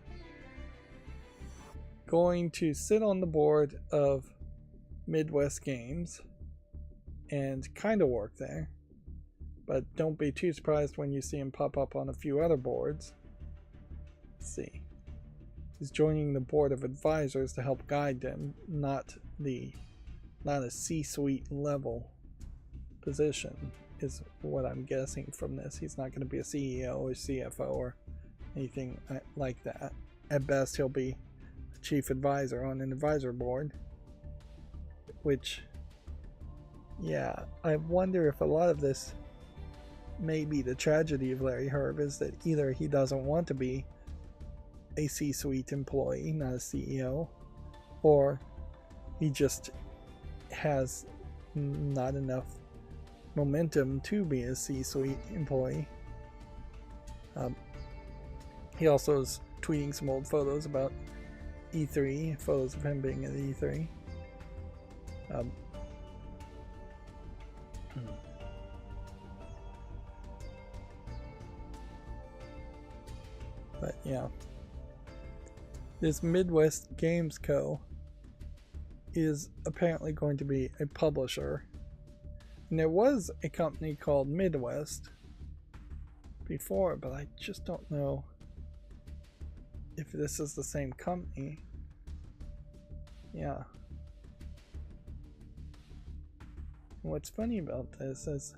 going to sit on the board of Midwest Games and kind of work there, but don't be too surprised when you see him pop up on a few other boards. Let's see. He's joining the board of advisors to help guide them, not a C-suite level position, is what I'm guessing from this. He's not going to be a CEO or CFO or anything like that. At best, he'll be a chief advisor on an advisor board, which Yeah, I wonder if a lot of this may be the tragedy of Larry Herb, is that either he doesn't want to be a C-suite employee, not a CEO, or he just has not enough momentum to be a C-suite employee. He also is tweeting some old photos about E3, photos of him being at E3. But yeah, this Midwest Games Co. is apparently going to be a publisher. And there was a company called Midwest before, but I just don't know if this is the same company. Yeah. And what's funny about this is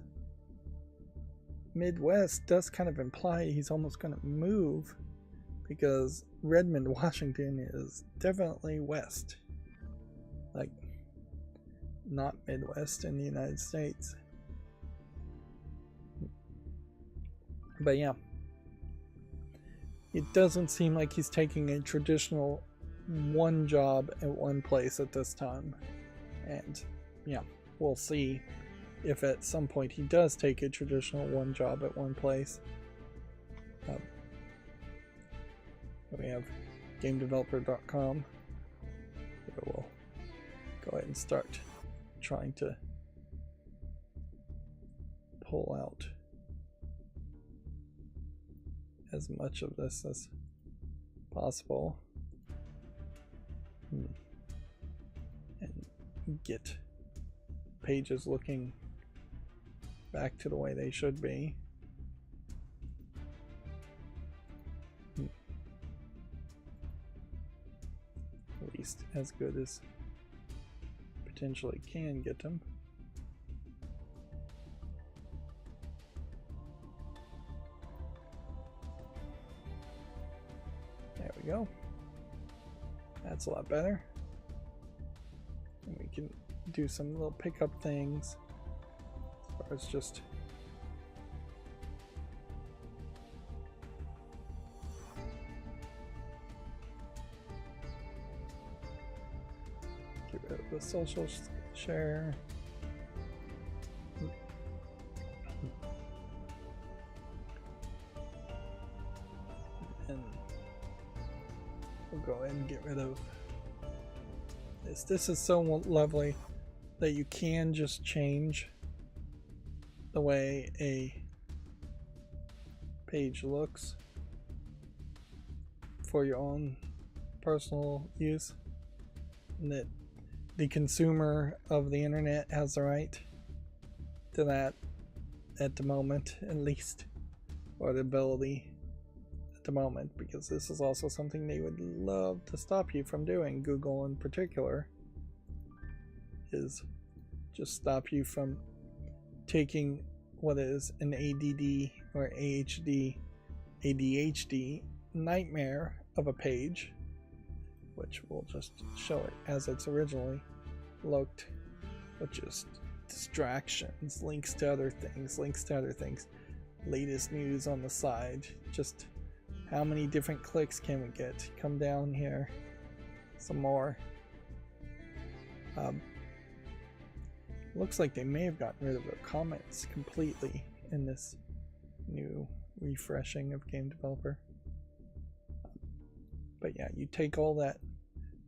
Midwest does kind of imply he's almost going to move, because Redmond, Washington is definitely west. Like, not Midwest in the United States. But yeah, it doesn't seem like he's taking a traditional one job at one place at this time. And yeah, we'll see if at some point he does take a traditional one job at one place. We have GameDeveloper.com. We'll go ahead and start trying to pull out as much of this as possible and get pages looking back to the way they should be. At least as good as potentially can get them. There we go. That's a lot better. And we can do some little pickup things as far as just get rid of the social share. And we'll go ahead and get rid of this. This is so lovely that you can just change the way a page looks for your own personal use, and that the consumer of the internet has the right to that at the moment, at least, or the ability at the moment, because this is also something they would love to stop you from doing. Google in particular is just stop you from taking what is an ADD or ADHD nightmare of a page, which will just show it as it's originally looked, which is distractions, links to other things, latest news on the side. Just how many different clicks can we get? Come down here some more. Looks like they may have gotten rid of the comments completely in this new refreshing of Game Developer. But yeah, you take all that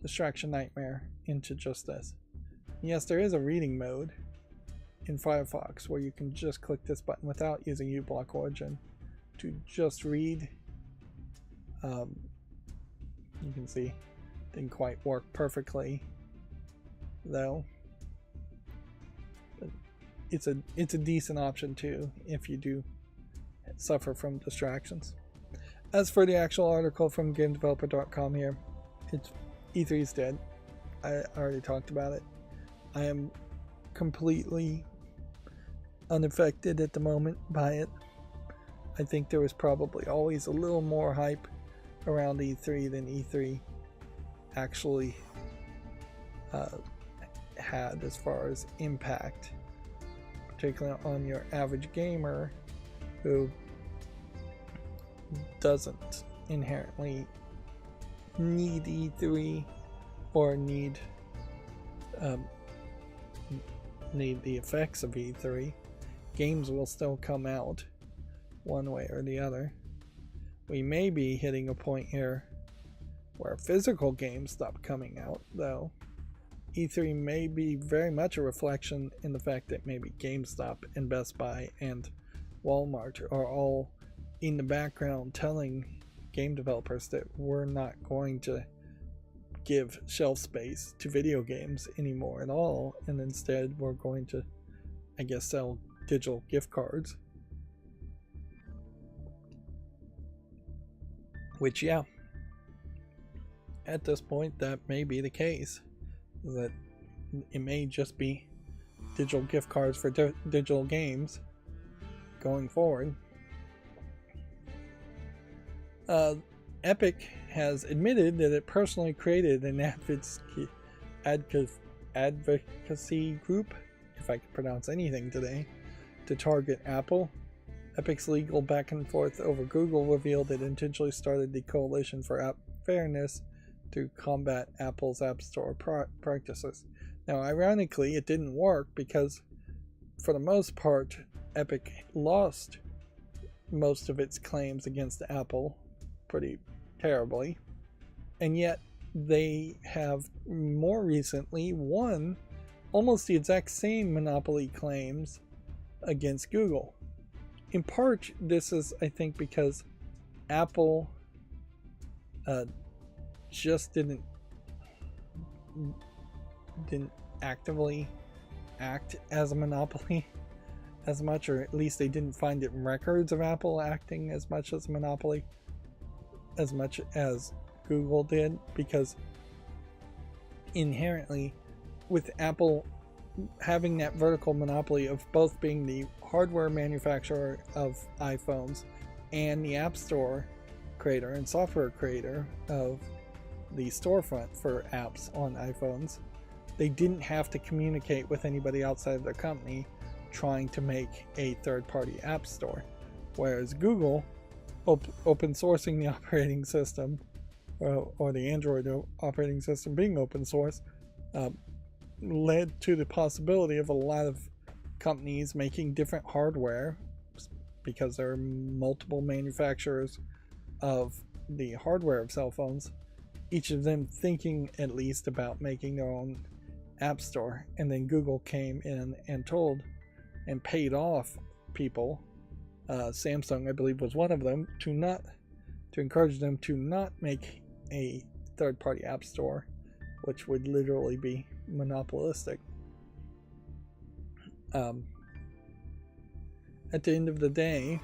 distraction nightmare into just this. Yes, there is a reading mode in Firefox where you can just click this button without using uBlock Origin to just read. You can see it didn't quite work perfectly though. But it's a decent option too if you do suffer from distractions. As for the actual article from GameDeveloper.com here, it's E3 is dead. I already talked about it. I am completely unaffected at the moment by it. I think there was probably always a little more hype around E3 than E3 actually had as far as impact particularly on your average gamer who doesn't inherently need E3 or need the effects of E3. Games will still come out one way or the other. We may be hitting a point here where physical games stop coming out, though. E3 may be very much a reflection in the fact that maybe GameStop and Best Buy and Walmart are all in the background telling game developers that we're not going to give shelf space to video games anymore at all, and instead we're going to, I guess, sell digital gift cards. Which, yeah, at this point that may be the case, that it may just be digital gift cards for digital games going forward. Epic has admitted that it personally created an advocacy group, if I can pronounce anything today, to target Apple. Epic's legal back and forth over Google revealed it intentionally started the Coalition for App Fairness to combat Apple's App Store practices. Now, ironically, it didn't work because, for the most part, Epic lost most of its claims against Apple pretty terribly, and yet they have more recently won almost the exact same monopoly claims against Google. In part, this is, I think, because Apple just didn't actively act as a monopoly as much, or at least they didn't find it in records of Apple acting as much as a monopoly as much as Google did, because inherently with Apple having that vertical monopoly of both being the hardware manufacturer of iPhones and the App Store creator and software creator of the storefront for apps on iPhones, they didn't have to communicate with anybody outside of their company trying to make a third-party app store. Whereas Google, open sourcing the operating system, or the Android operating system being open source, led to the possibility of a lot of companies making different hardware, because there are multiple manufacturers of the hardware of cell phones, each of them thinking at least about making their own app store. And then Google came in and told and paid off people, Samsung I believe was one of them, to encourage them to not make a third-party app store, which would literally be monopolistic. At the end of the day,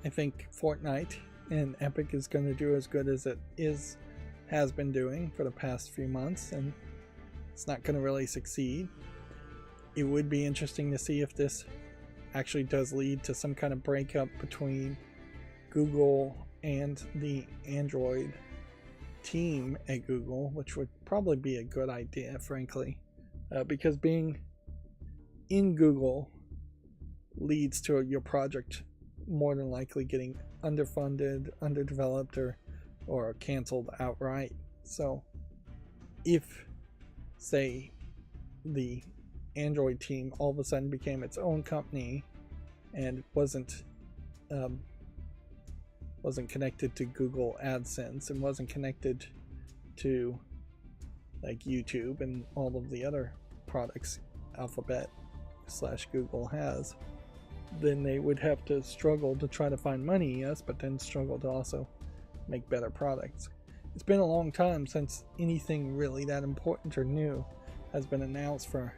I think Fortnite and Epic is going to do as good as it has been doing for the past few months, and it's not going to really succeed. It would be interesting to see if this actually does lead to some kind of breakup between Google and the Android team at Google, which would probably be a good idea, frankly, because being in Google leads to your project more than likely getting underfunded, underdeveloped, or canceled outright. So if, say, the Android team all of a sudden became its own company and wasn't connected to Google AdSense and wasn't connected to like YouTube and all of the other products Alphabet/Google has, then they would have to struggle to try to find money, yes, but then struggle to also make better products. It's been a long time since anything really that important or new has been announced for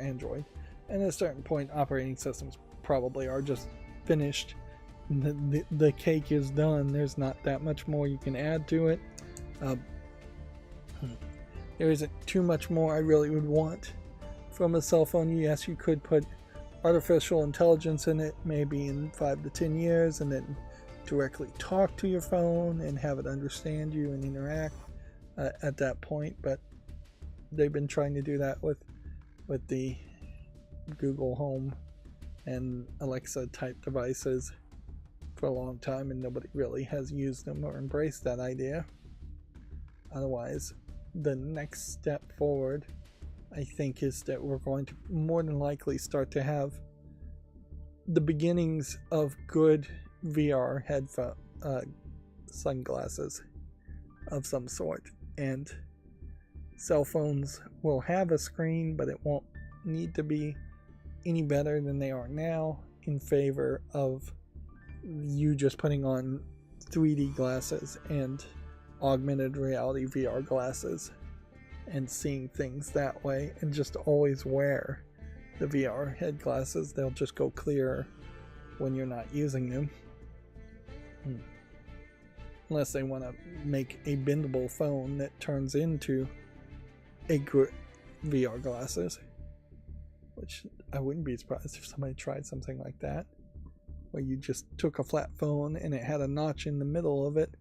Android, and at a certain point operating systems probably are just finished. The cake is done. There's not that much more you can add to it. There isn't too much more I really would want from a cell phone. Yes, you could put artificial intelligence in it maybe in 5 to 10 years and then directly talk to your phone and have it understand you and interact at that point, but they've been trying to do that with the Google Home and Alexa type devices for a long time, and nobody really has used them or embraced that idea. Otherwise, the next step forward, I think, is that we're going to more than likely start to have the beginnings of good VR headphone sunglasses of some sort, and cell phones will have a screen, but it won't need to be any better than they are now, in favor of you just putting on 3D glasses and augmented reality VR glasses and seeing things that way, and just always wear the VR head glasses. They'll just go clear when you're not using them. Unless they want to make a bendable phone that turns into a VR glasses, which I wouldn't be surprised if somebody tried something like that, where you just took a flat phone and it had a notch in the middle of it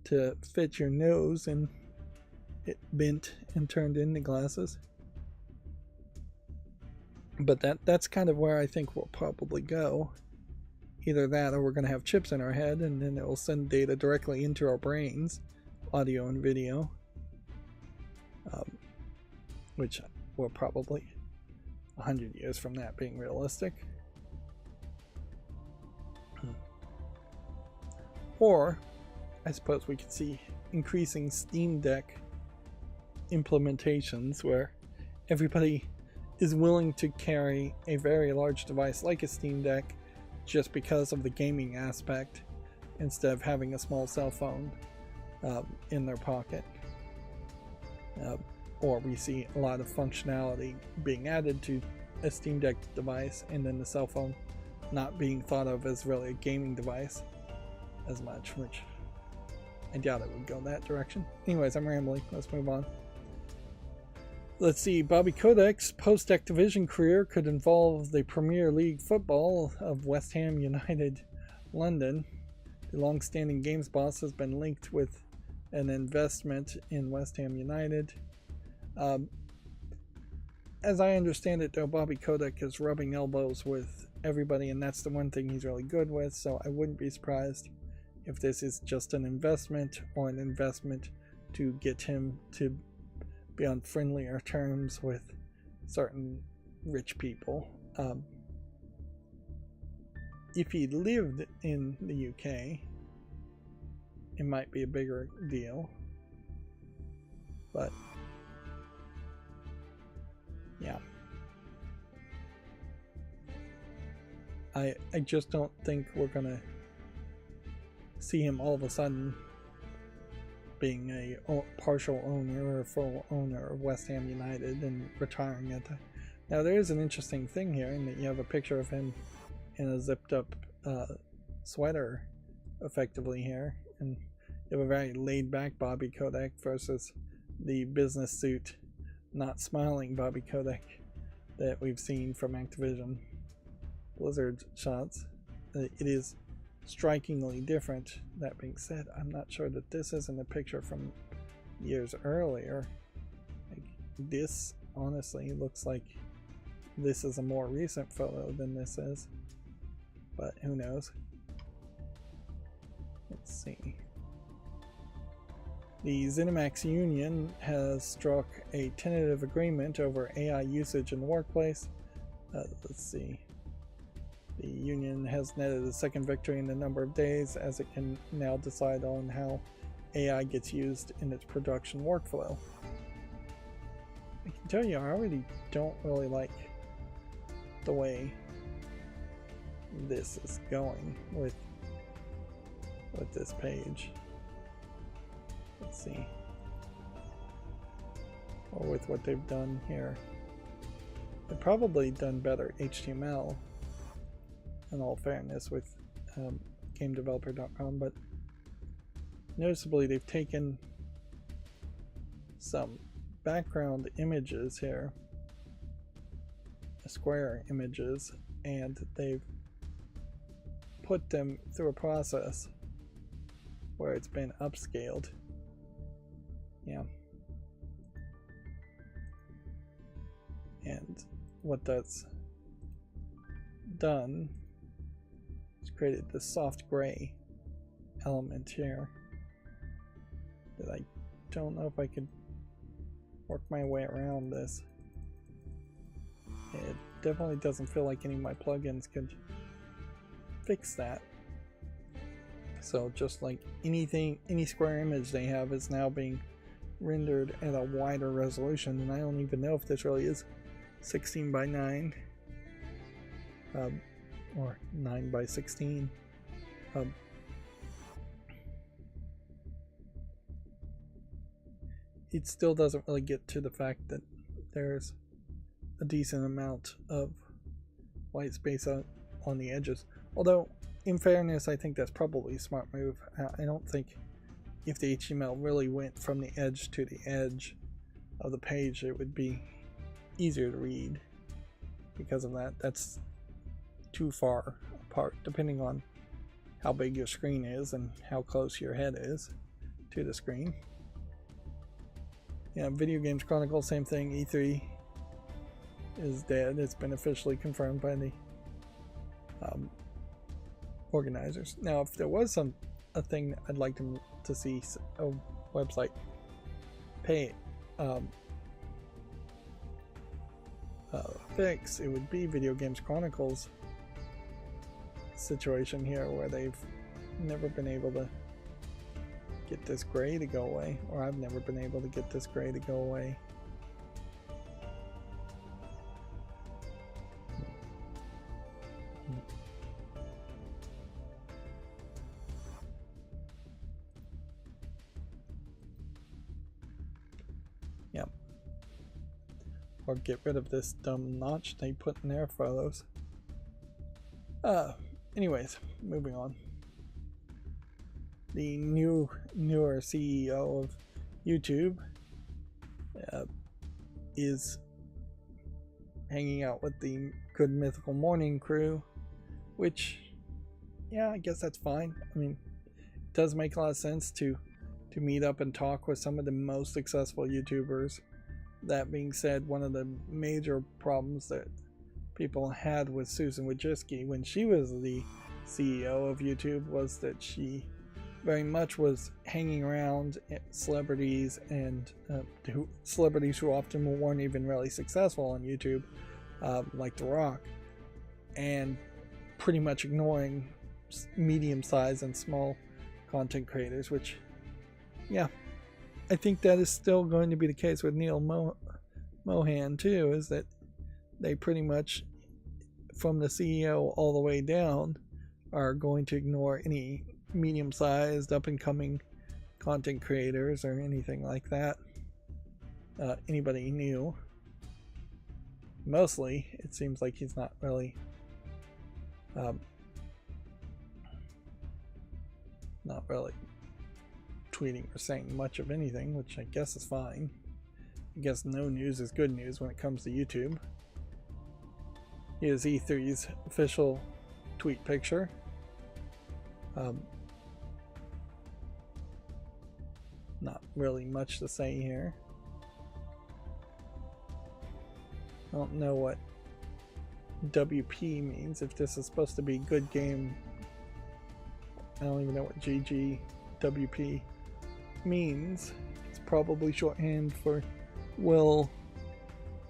to fit your nose, and it bent and turned into glasses. But that's kind of where I think we'll probably go. Either that, or we're going to have chips in our head, and then it will send data directly into our brains, audio and video, which we're probably 100 years from that being realistic. Or I suppose we could see increasing Steam Deck implementations where everybody is willing to carry a very large device like a Steam Deck just because of the gaming aspect, instead of having a small cell phone in their pocket. Or we see a lot of functionality being added to a Steam Deck device, and then the cell phone not being thought of as really a gaming device as much, which I doubt it would go that direction. Anyways, I'm rambling. Let's move on. Let's see. Bobby Kodak's post-Activision career could involve the Premier League football of West Ham United London. The long-standing games boss has been linked with an investment in West Ham United. As I understand it, though, Bobby Kotick is rubbing elbows with everybody, and that's the one thing he's really good with, so I wouldn't be surprised if this is just an investment, or an investment to get him to be on friendlier terms with certain rich people. If he lived in the UK, it might be a bigger deal, but yeah, I just don't think we're gonna see him all of a sudden being a partial owner or full owner of West Ham United and retiring at the... Now there is an interesting thing here in that you have a picture of him in a zipped up sweater effectively here, and you have a very laid back Bobby Kotick versus the business suit not smiling Bobby Kotick that we've seen from Activision Blizzard shots. It is strikingly different. That being said, I'm not sure that this isn't a picture from years earlier. Like, this honestly looks like this is a more recent photo than this is, but who knows. Let's see. The ZeniMax Union has struck a tentative agreement over AI usage in the workplace. Let's see. The union has netted a second victory in a number of days, as it can now decide on how AI gets used in its production workflow. I can tell you, I already don't really like the way this is going with this page. Let's see. Or with what they've done here. They've probably done better HTML, in all fairness, with GameDeveloper.com, but noticeably they've taken some background images here, square images, and they've put them through a process where it's been upscaled. Yeah. And what that's done is created this soft gray element here that I don't know if I could work my way around this. It definitely doesn't feel like any of my plugins could fix that. So just like anything, any square image they have is now being rendered at a wider resolution, and I don't even know if this really is 16 by 9 or 9 by 16. It still doesn't really get to the fact that there's a decent amount of white space on the edges. Although, in fairness, I think that's probably a smart move. I don't think if the HTML really went from the edge to the edge of the page, it would be easier to read because of that. That's too far apart, depending on how big your screen is and how close your head is to the screen. Yeah, Video Games Chronicle, same thing. E3 is dead. It's been officially confirmed by the organizers. Now, if there was a thing I'd like to see a website pay fix, it would be Video Games Chronicles situation here, where they've never been able to get this gray to go away, or I've never been able to get this gray to go away. Yep. Or get rid of this dumb notch they put in their photos. Anyways, moving on. The newer CEO of YouTube is hanging out with the Good Mythical Morning crew, which, yeah, I guess that's fine. I mean, it does make a lot of sense to meet up and talk with some of the most successful YouTubers. That being said, one of the major problems that people had with Susan Wojcicki when she was the CEO of YouTube was that she very much was hanging around celebrities and celebrities who often weren't even really successful on YouTube, like The Rock, and pretty much ignoring medium-sized and small content creators, which, yeah, I think that is still going to be the case with Neil Mohan too, is that they pretty much, from the CEO all the way down, are going to ignore any medium-sized up-and-coming content creators or anything like that. Anybody new. Mostly, it seems like he's not really tweeting or saying much of anything, which I guess is fine. I guess no news is good news when it comes to YouTube. Here's E3's official tweet picture. Not really much to say here. I don't know what WP means, if this is supposed to be good game. I don't even know what GGWP means. It's probably shorthand for will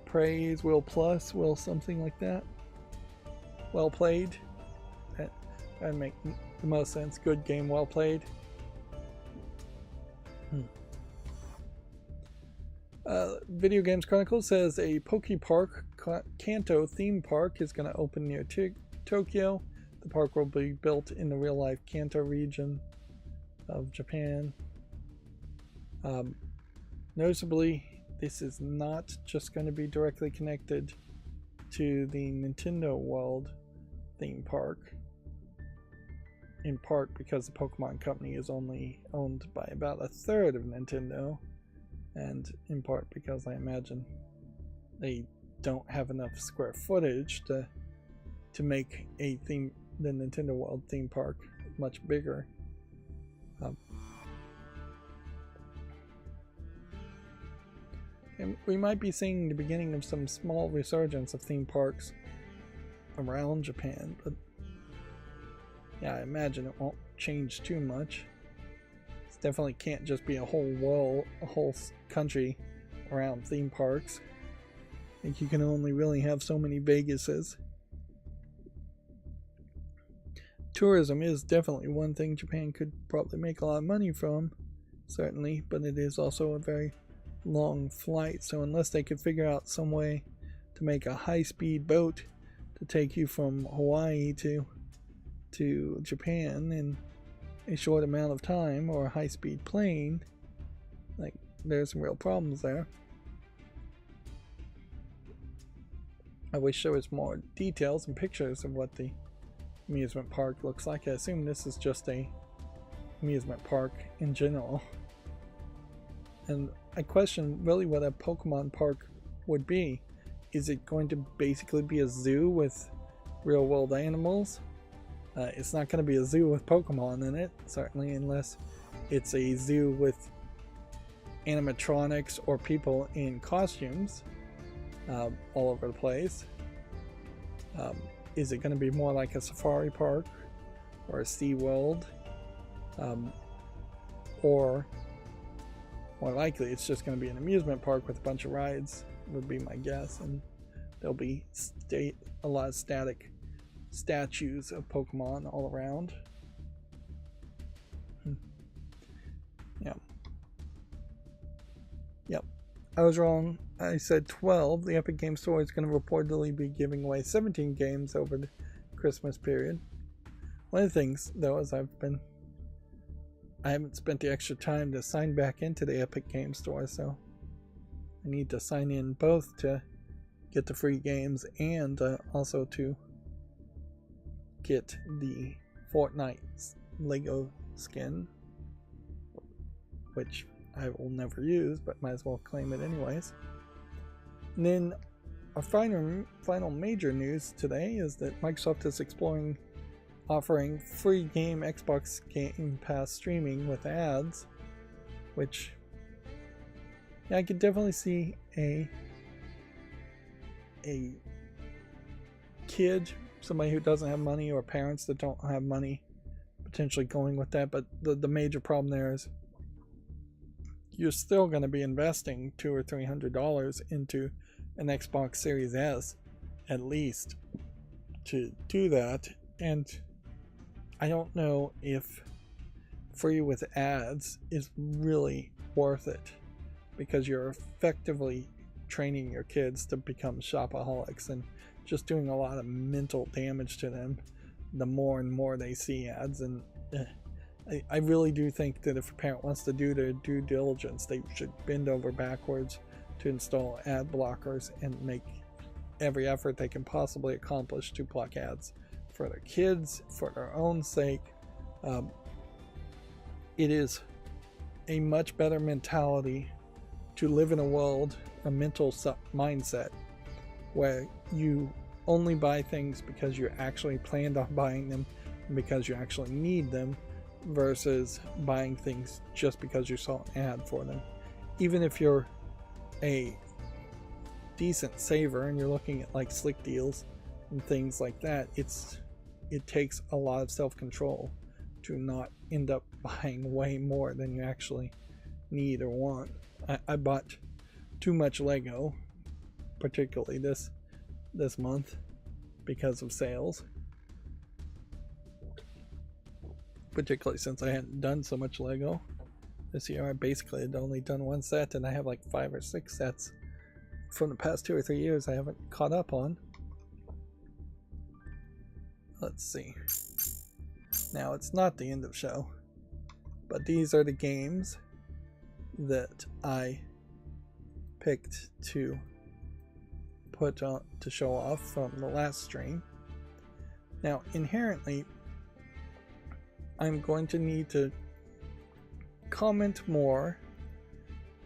praise, will plus, will something like that. Well played. That'd make the most sense. Good game, well played. Video Games Chronicle says a Poke Park Kanto theme park is going to open near Tokyo. The park will be built in the real-life Kanto region of Japan. Noticeably, this is not just going to be directly connected to the Nintendo World theme park, in part because the Pokemon Company is only owned by about 1/3 of Nintendo, and in part because I imagine they don't have enough square footage to make the Nintendo World theme park much bigger. And we might be seeing the beginning of some small resurgence of theme parks around Japan, but yeah, I imagine it won't change too much. It definitely can't just be a whole country around theme parks. I think you can only really have so many Vegases. Tourism is definitely one thing Japan could probably make a lot of money from, certainly, but it is also a very long flight, so unless they could figure out some way to make a high-speed boat to take you from Hawaii to Japan in a short amount of time, or a high-speed plane, like, there's some real problems there. I wish there was more details and pictures of what the amusement park looks like. I assume this is just a amusement park in general. And I question really what a Pokemon park would be. Is it going to basically be a zoo with real world animals? It's not going to be a zoo with Pokemon in it, certainly, unless it's a zoo with animatronics or people in costumes all over the place. Is it going to be more like a safari park or a SeaWorld? Or more likely it's just going to be an amusement park with a bunch of rides, would be my guess, and there'll be a lot of static statues of Pokemon all around. Yeah. Yep. I was wrong. I said 12. The Epic Games Store is going to reportedly be giving away 17 games over the Christmas period. One of the things, though, is I haven't spent the extra time to sign back into the Epic Games Store, so I need to sign in both to get the free games and also to get the Fortnite Lego skin, which I will never use, but might as well claim it anyways. And then our final major news today is that Microsoft is exploring offering free game Xbox Game Pass streaming with ads, which, yeah, I could definitely see a kid, somebody who doesn't have money, or parents that don't have money, potentially going with that. But the major problem there is you're still going to be investing $200 or $300 into an Xbox Series S at least to do that, and I don't know if free with ads is really worth it, because you're effectively training your kids to become shopaholics and just doing a lot of mental damage to them the more and more they see ads. And I really do think that if a parent wants to do their due diligence, they should bend over backwards to install ad blockers and make every effort they can possibly accomplish to block ads for their kids, for their own sake. It is a much better mentality to live in a world, a mental mindset, where you only buy things because you actually planned on buying them and because you actually need them, versus buying things just because you saw an ad for them. Even if you're a decent saver and you're looking at like slick deals and things like that, it takes a lot of self-control to not end up buying way more than you actually need or want. I bought too much Lego, particularly this month, because of sales, particularly since I hadn't done so much Lego this year. I basically had only done one set, and I have like 5 or 6 sets from the past 2 or 3 years I haven't caught up on. Let's see. Now, it's not the end of show, but these are the games that I picked to put on to show off from the last stream. Now, inherently, I'm going to need to comment more,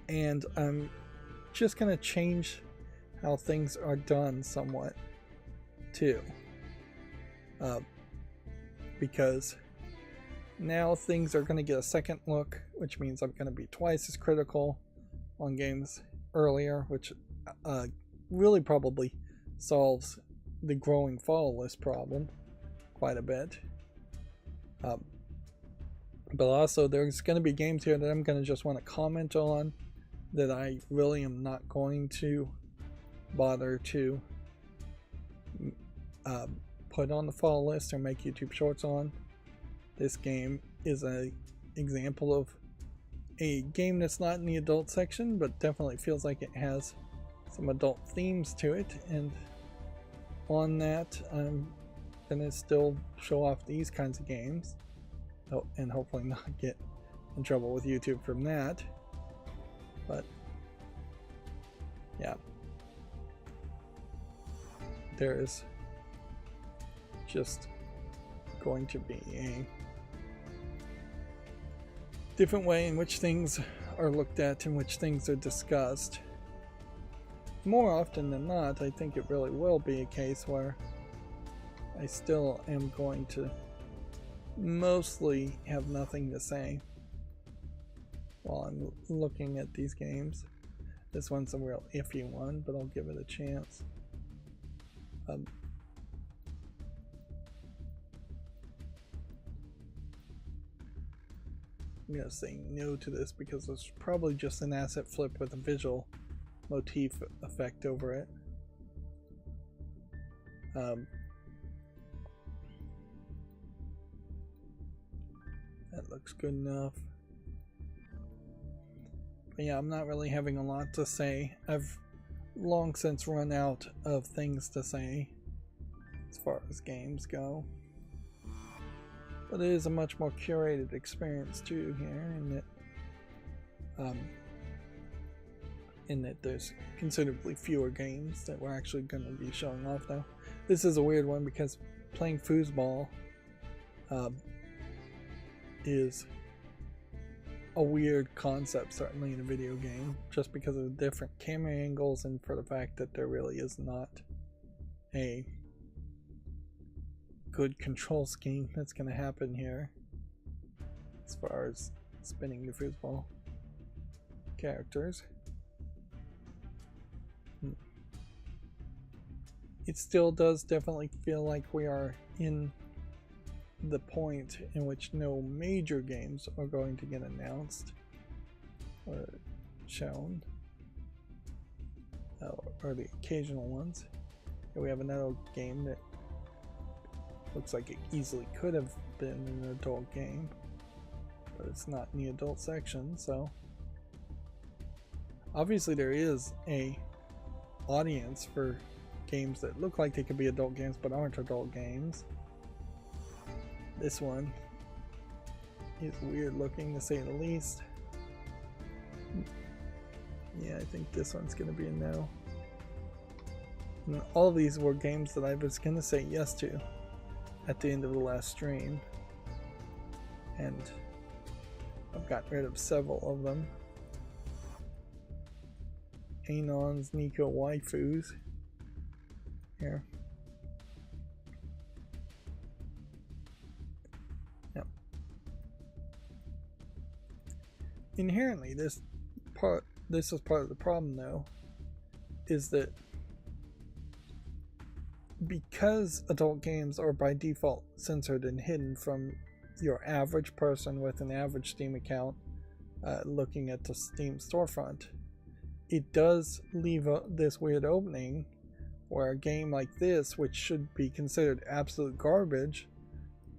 and I'm just going to change how things are done somewhat too, because now things are going to get a second look, which means I'm going to be twice as critical on games earlier, which really probably solves the growing follow list problem quite a bit. But also there's going to be games here that I'm going to just want to comment on that I really am not going to bother to put on the follow list or make YouTube shorts on. This game is an example of a game that's not in the adult section, but definitely feels like it has some adult themes to it, and on that I'm gonna still show off these kinds of games, and hopefully not get in trouble with YouTube from that. But yeah, there's just going to be a different way in which things are looked at, in which things are discussed. More often than not, I think it really will be a case where I still am going to mostly have nothing to say while I'm looking at these games. This one's a real iffy one, but I'll give it a chance. I'm gonna say no to this because it's probably just an asset flip with a visual motif effect over it. That looks good enough. But yeah, I'm not really having a lot to say. I've long since run out of things to say as far as games go. But it is a much more curated experience too here, in that there's considerably fewer games that we're actually going to be showing off now. This is a weird one because playing foosball is a weird concept, certainly in a video game, just because of the different camera angles and for the fact that there really is not a good control scheme that's going to happen here as far as spinning the foosball characters. It still does definitely feel like we are in the point in which no major games are going to get announced or shown, or the occasional ones. Here we have another game that looks like it easily could have been an adult game, but it's not in the adult section, so obviously there is a audience for games that look like they could be adult games but aren't adult games. This one is weird looking, to say the least. Yeah, I think this one's gonna be a no. And all of these were games that I was gonna say yes to at the end of the last stream, and I've gotten rid of several of them. Anon's Nico waifus here. Yep. Inherently, this is part of the problem, though, is that because adult games are by default censored and hidden from your average person with an average Steam account looking at the Steam storefront, it does leave this weird opening where a game like this, which should be considered absolute garbage,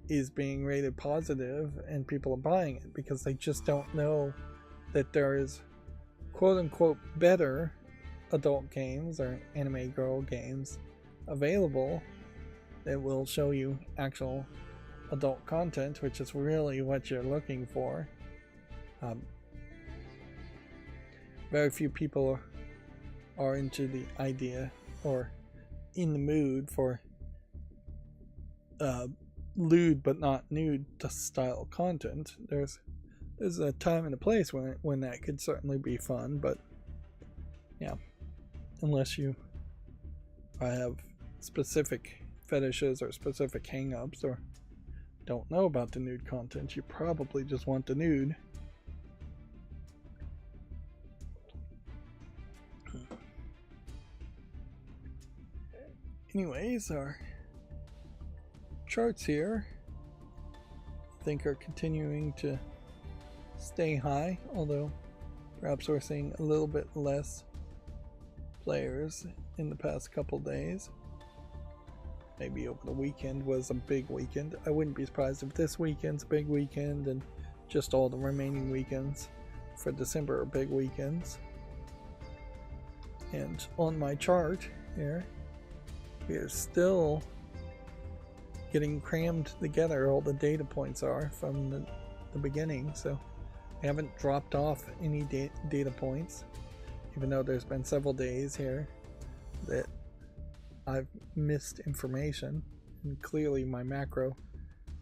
is being rated positive and people are buying it because they just don't know that there is quote-unquote better adult games or anime girl games available that will show you actual adult content, which is really what you're looking for. Very few people are into the idea or in the mood for lewd but not nude style content. There's a time and a place when that could certainly be fun, but yeah, unless you have specific fetishes or specific hang-ups or don't know about the nude content, you probably just want the nude. anyways, our charts here I think are continuing to stay high, although perhaps we're seeing a little bit less players in the past couple days. Maybe over the weekend was a big weekend. I wouldn't be surprised if this weekend's a big weekend and just all the remaining weekends for December are big weekends. And on my chart here, we are still getting crammed together. All the data points are from the beginning, so I haven't dropped off any data points, even though there's been several days here that I've missed information, and clearly my macro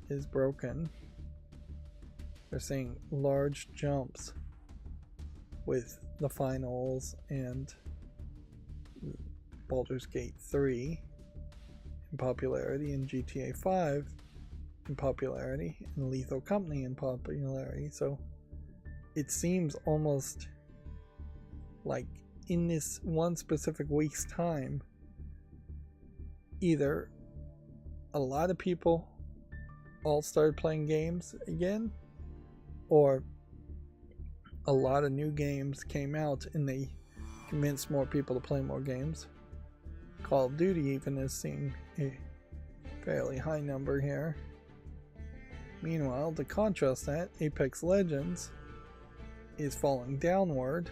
is broken. They're seeing large jumps with the finals and Baldur's Gate 3 in popularity, and GTA 5 in popularity, and Lethal Company in popularity. So it seems almost like in this one specific week's time, either a lot of people all started playing games again, or a lot of new games came out and they convinced more people to play more games. Call of Duty even is seeing a fairly high number here. Meanwhile, to contrast that, Apex Legends is falling downward,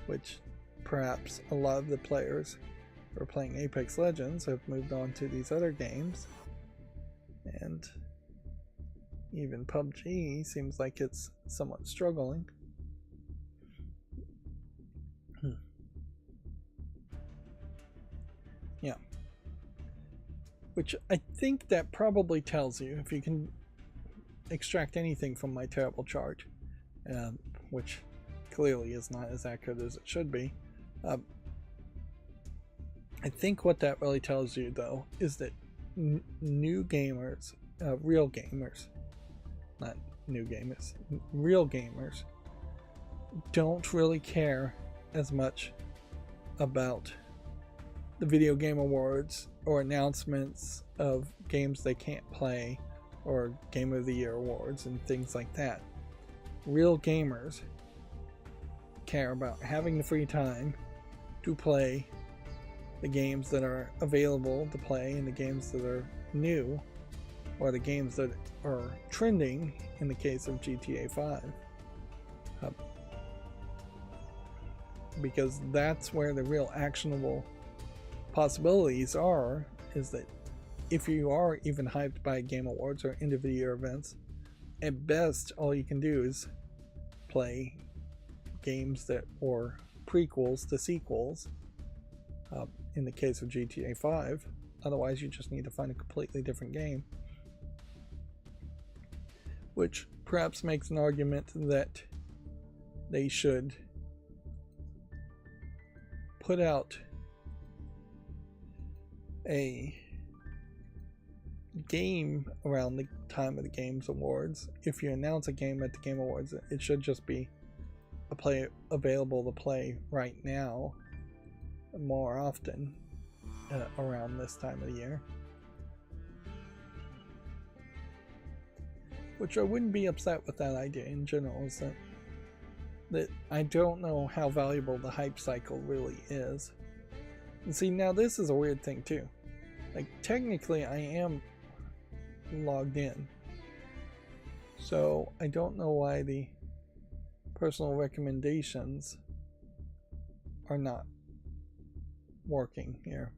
which perhaps a lot of the players who are playing Apex Legends have moved on to these other games. And even PUBG seems like it's somewhat struggling. Yeah. Which I think that probably tells you, if you can extract anything from my terrible chart, which clearly is not as accurate as it should be. I think what that really tells you, though, is that new gamers, real gamers, not new gamers, real gamers, don't really care as much about the Video Game Awards or announcements of games they can't play or Game of the Year awards and things like that. Real gamers care about having the free time to play the games that are available to play and the games that are new, or the games that are trending in the case of GTA 5. Because that's where the real actionable possibilities are, is that if you are even hyped by Game Awards or end of the year events, at best all you can do is play games that or prequels to sequels in the case of GTA 5. Otherwise you just need to find a completely different game, which perhaps makes an argument that they should put out a game around the time of the Games Awards. If you announce a game at the Game Awards, it should just be available to play right now more often around this time of the year. Which I wouldn't be upset with that idea in general, is that I don't know how valuable the hype cycle really is. And see, now this is a weird thing too. Like, technically I am logged in, so I don't know why the personal recommendations are not working here.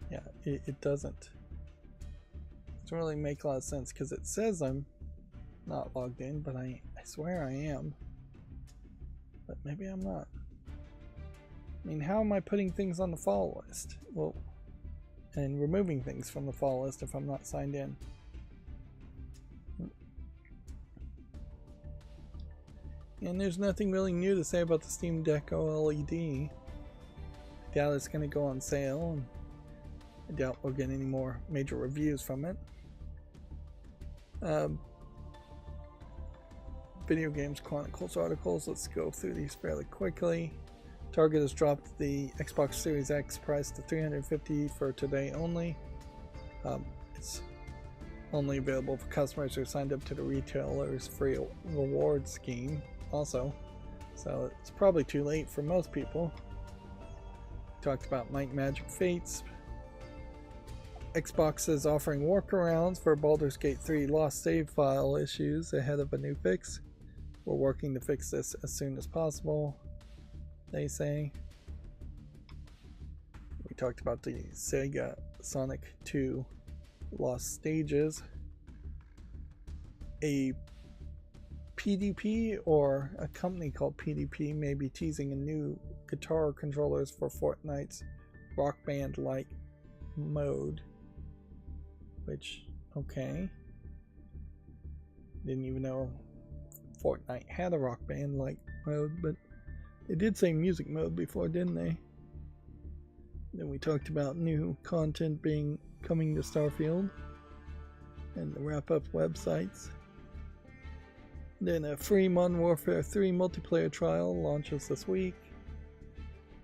Yeah, it doesn't really make a lot of sense, because it says I'm not logged in, but I swear I am. But maybe I'm not. I mean, how am I putting things on the follow list? Well, and removing things from the follow list if I'm not signed in? And there's nothing really new to say about the Steam Deck OLED. I doubt it's going to go on sale, and I doubt we'll get any more major reviews from it. Video Games Chronicles articles, let's go through these fairly quickly. Target has dropped the Xbox Series X price to $350 for today only. It's only available for customers who signed up to the retailer's free reward scheme also. So it's probably too late for most people. Talked about Might and Magic Fates. Xbox is offering workarounds for Baldur's Gate 3 lost save file issues ahead of a new fix. We're working to fix this as soon as possible, they say. We talked about the Sega Sonic 2 lost stages. A PDP or a company called PDP may be teasing a new guitar controllers for Fortnite's Rock Band-like mode. Which, okay. Didn't even know Fortnite had a Rock Band-like mode, but they did say music mode before, didn't they? Then we talked about new content coming to Starfield and the wrap-up websites. Then a free Modern Warfare 3 multiplayer trial launches this week.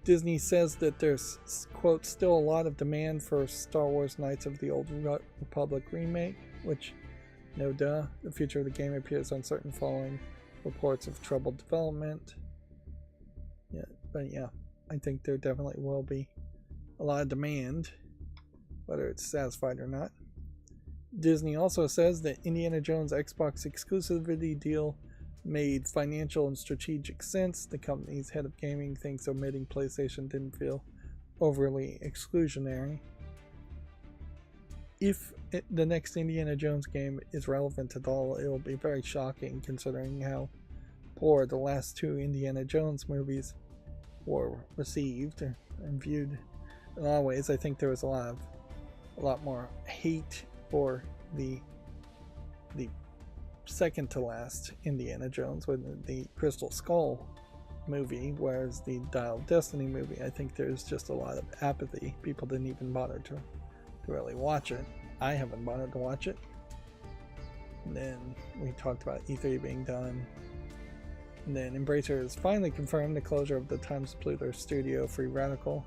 Disney says that there's, quote, still a lot of demand for Star Wars Knights of the Old Republic remake, which, no duh, the future of the game appears uncertain following reports of troubled development. Yeah, but yeah, I think there definitely will be a lot of demand, whether it's satisfied or not. Disney also says that Indiana Jones Xbox exclusivity deal made financial and strategic sense. The company's head of gaming thinks omitting PlayStation didn't feel overly exclusionary. If the next Indiana Jones game is relevant at all, it will be very shocking considering how poor the last two Indiana Jones movies were received and viewed. In a lot of ways, I think there was a lot more hate for the second to last Indiana Jones with the Crystal Skull movie, whereas the Dial of Destiny movie, I think there's just a lot of apathy. People didn't even bother to really watch it. I haven't bothered to watch it. And then we talked about E3 being done. And then Embracer has finally confirmed the closure of the Times Pluto studio Free Radical,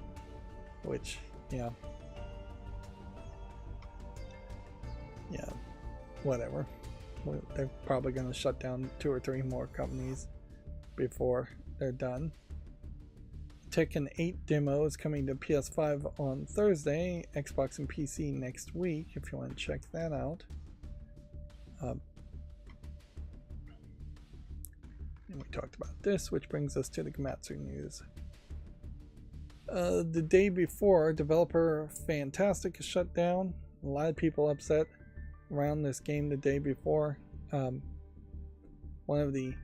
which, yeah, whatever. They're probably going to shut down 2 or 3 more companies before they're done. Tekken 8 demo is coming to PS5 on Thursday, Xbox and PC next week, if you want to check that out. And we talked about this, which brings us to the Gematsu news. The day before, developer Fantastic is shut down. A lot of people upset around this game the day before. One of the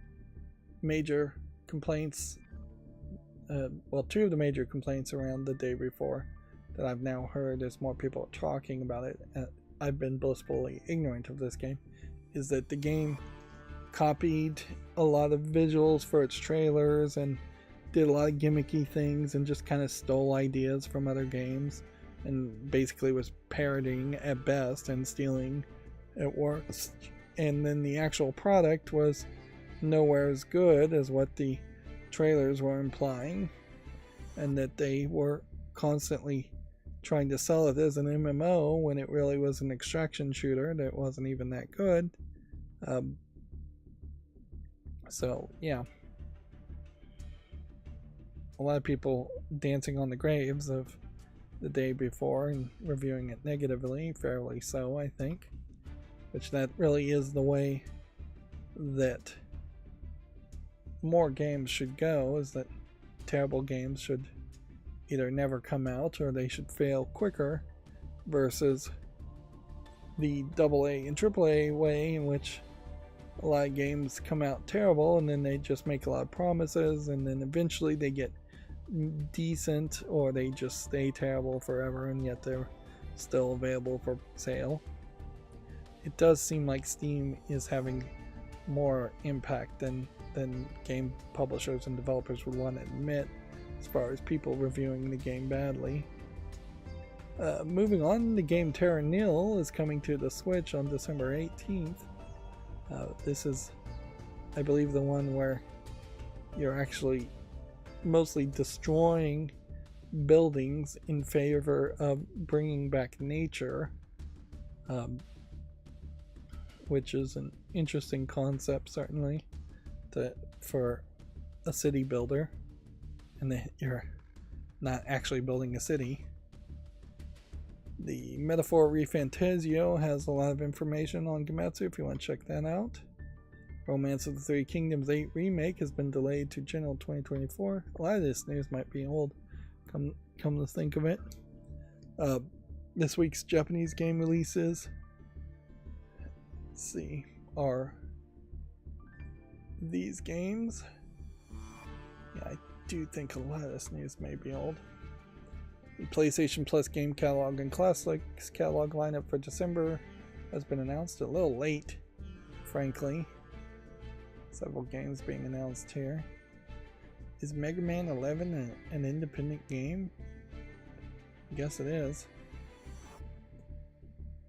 major complaints, well, 2 of the major complaints around the day before that I've now heard as more people are talking about it, I've been blissfully ignorant of this game, is that the game copied a lot of visuals for its trailers and did a lot of gimmicky things and just kind of stole ideas from other games and basically was parodying at best and stealing at worst. And then the actual product was nowhere as good as what the trailers were implying, and that they were constantly trying to sell it as an MMO when it really was an extraction shooter that wasn't even that good. So yeah, a lot of people dancing on the graves of the day before and reviewing it negatively, fairly so, I think, which that really is the way that more games should go, is that terrible games should either never come out or they should fail quicker, versus the AA and AAA way in which a lot of games come out terrible and then they just make a lot of promises and then eventually they get decent, or they just stay terrible forever and yet they're still available for sale. It does seem like Steam is having more impact than game publishers and developers would want to admit, as far as people reviewing the game badly. Moving on, the game Terra Nil is coming to the Switch on December 18th. This is, I believe, the one where you're actually mostly destroying buildings in favor of bringing back nature, which is an interesting concept, certainly, for a city builder, and that you're not actually building a city. The Metaphor Refantasio has a lot of information on Gematsu if you want to check that out. Romance of the Three Kingdoms 8 remake has been delayed to General 2024. A lot of this news might be old, come to think of it. This week's Japanese game releases, let's see, are these games. Yeah, I do think a lot of this news may be old. The PlayStation Plus game catalog and classics catalog lineup for December has been announced. A little late, frankly. Several games being announced here. Is Mega Man 11 an independent game? I guess it is.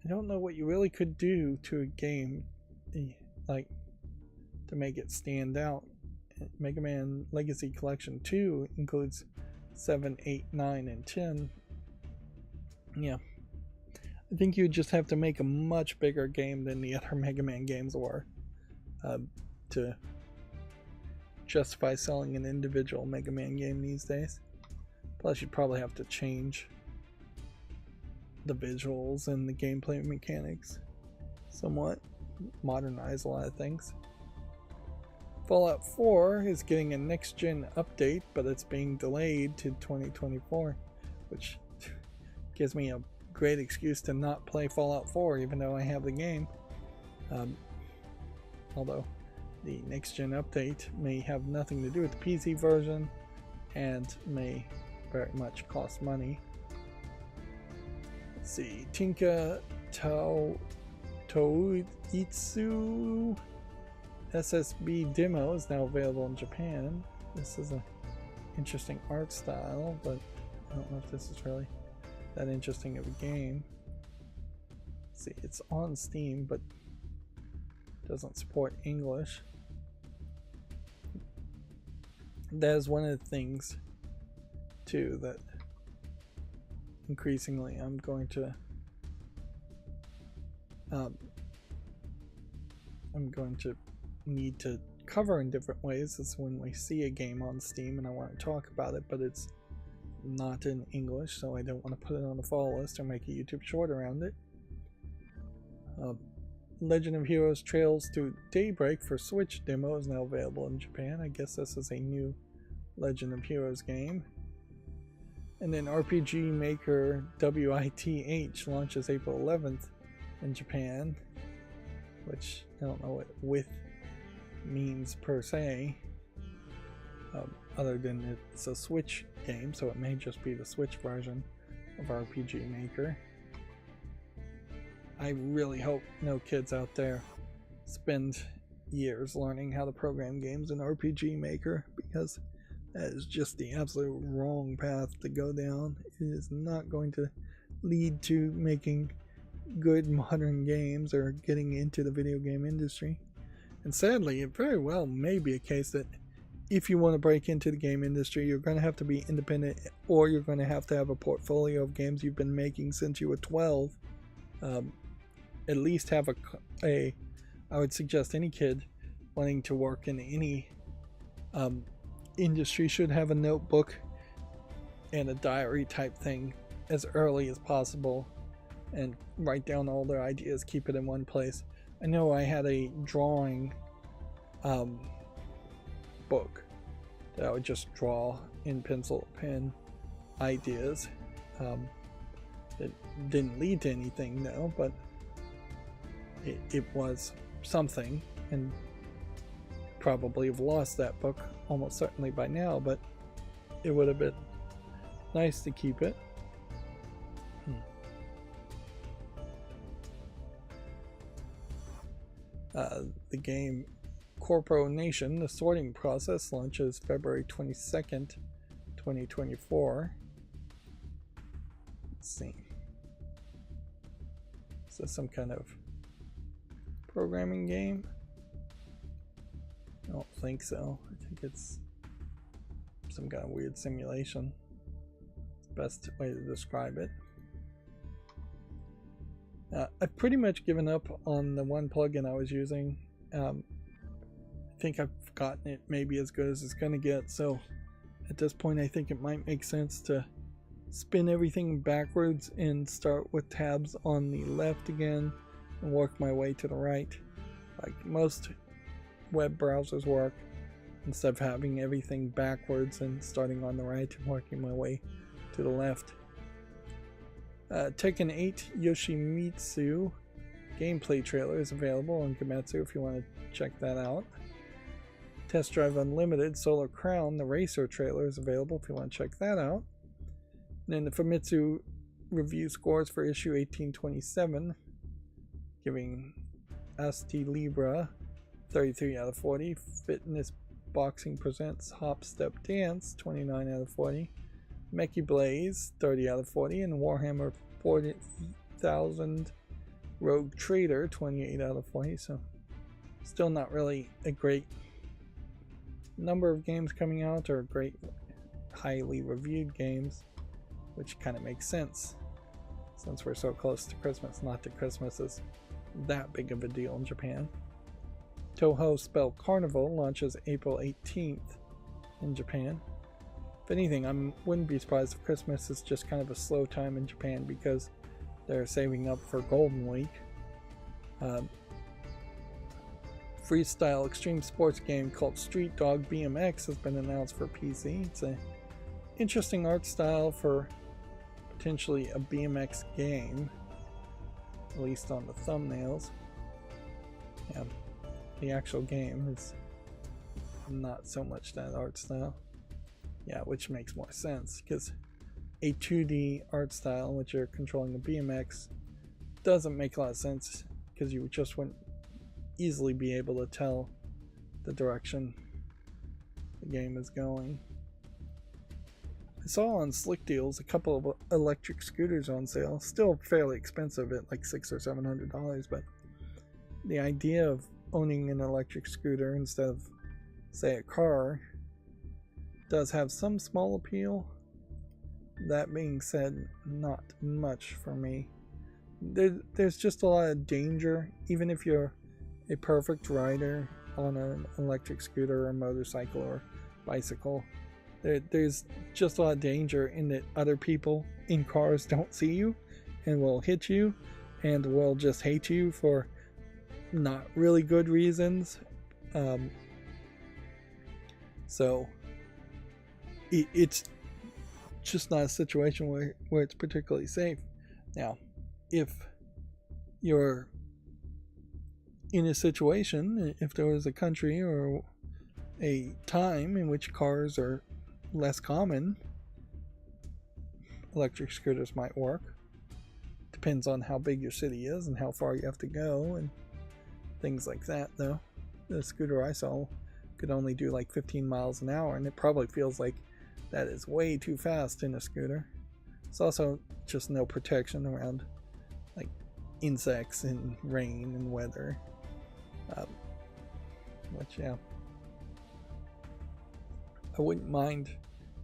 I don't know what you really could do to a game, like, to make it stand out. Mega Man Legacy Collection 2 includes 7, 8, 9, and 10. Yeah. I think you just have to make a much bigger game than the other Mega Man games were to justify selling an individual Mega Man game these days. Plus, you'd probably have to change the visuals and the gameplay mechanics somewhat, modernize a lot of things. Fallout 4 is getting a next-gen update, but it's being delayed to 2024, which gives me a great excuse to not play Fallout 4, even though I have the game. Although the next-gen update may have nothing to do with the PC version and may very much cost money. Let's see, Tinka Toitsu SSB demo is now available in Japan. This is an interesting art style, but I don't know if this is really that interesting of a game. Let's see, it's on Steam, but doesn't support English. That is one of the things, too, that increasingly I'm going to need to cover in different ways. Is when we see a game on Steam and I want to talk about it, but it's not in English, so I don't want to put it on the follow list or make a YouTube short around it. Legend of Heroes Trails to Daybreak for Switch demo is now available in Japan. I guess this is a new Legend of Heroes game. And then RPG Maker WITH launches April 11th in Japan, which I don't know what with means per se, other than it's a Switch game, so it may just be the Switch version of RPG Maker. I really hope no kids out there spend years learning how to program games in RPG Maker, because that is just the absolute wrong path to go down. It is not going to lead to making good modern games or getting into the video game industry. And sadly, it very well may be a case that if you want to break into the game industry, you're going to have to be independent, or you're going to have a portfolio of games you've been making since you were 12. At least have I would suggest any kid wanting to work in any industry should have a notebook and a diary type thing as early as possible and write down all their ideas, keep it in one place. I know I had a drawing book that I would just draw in pencil pen ideas. It didn't lead to anything, though, but it was something, and probably have lost that book almost certainly by now, but it would have been nice to keep it. The game Corpo Nation, The Sorting Process, launches February 22nd, 2024. Let's see. Is this some kind of programming game? I don't think so. I think it's some kind of weird simulation. Best way to describe it. I've pretty much given up on the one plugin I was using. I think I've gotten it maybe as good as it's going to get, so at this point I think it might make sense to spin everything backwards and start with tabs on the left again and work my way to the right, like most web browsers work, instead of having everything backwards and starting on the right and working my way to the left. Tekken 8 Yoshimitsu gameplay trailer is available on Gematsu if you want to check that out. Test Drive Unlimited Solar Crown, the Racer trailer, is available if you want to check that out. And then the Famitsu review scores for issue 1827, giving ST Libra 33 out of 40, Fitness Boxing Presents Hop Step Dance 29 out of 40, Meki Blaze 30 out of 40, and Warhammer 40,000 Rogue Trader 28 out of 40. So still not really a great number of games coming out, or great highly reviewed games, which kind of makes sense since we're so close to Christmas. Not that Christmas is that big of a deal in Japan. Touhou Spell Carnival launches April 18th in Japan. If anything, I wouldn't be surprised if Christmas is just kind of a slow time in Japan because they're saving up for Golden Week. Freestyle extreme sports game called Street Dog BMX has been announced for PC. It's an interesting art style for potentially a BMX game, at least on the thumbnails. Yeah, the actual game is not so much that art style. Yeah, which makes more sense because a 2D art style in which you're controlling the BMX doesn't make a lot of sense because you just wouldn't easily be able to tell the direction the game is going. I saw on Slick Deals a couple of electric scooters on sale, still fairly expensive at like $600 or $700, but the idea of owning an electric scooter instead of, say, a car does have some small appeal. That being said, not much for me. There's just a lot of danger, even if you're a perfect rider on an electric scooter or motorcycle or bicycle. There's just a lot of danger in that other people in cars don't see you and will hit you and will just hate you for not really good reasons. So it's just not a situation where it's particularly safe. Now, if you're in a situation, if there was a country or a time in which cars are less common, electric scooters might work. Depends on how big your city is and how far you have to go and things like that, though. The scooter I saw could only do like 15 miles an hour, and it probably feels like that is way too fast in a scooter. It's also just no protection around like insects and rain and weather. Which, yeah, I wouldn't mind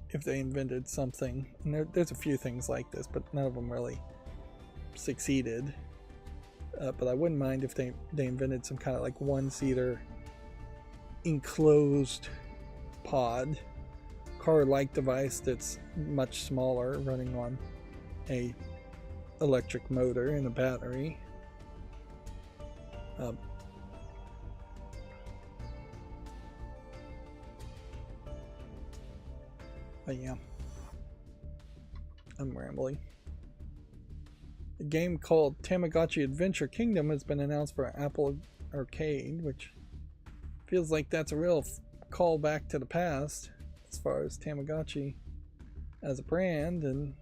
if they invented something, and there's a few things like this, but none of them really succeeded. But I wouldn't mind if they invented some kind of like one-seater enclosed pod car-like device that's much smaller, running on a electric motor and a battery. But yeah, I'm rambling. A game called Tamagotchi Adventure Kingdom has been announced for Apple Arcade, which feels like that's a real callback to the past as far as Tamagotchi as a brand, and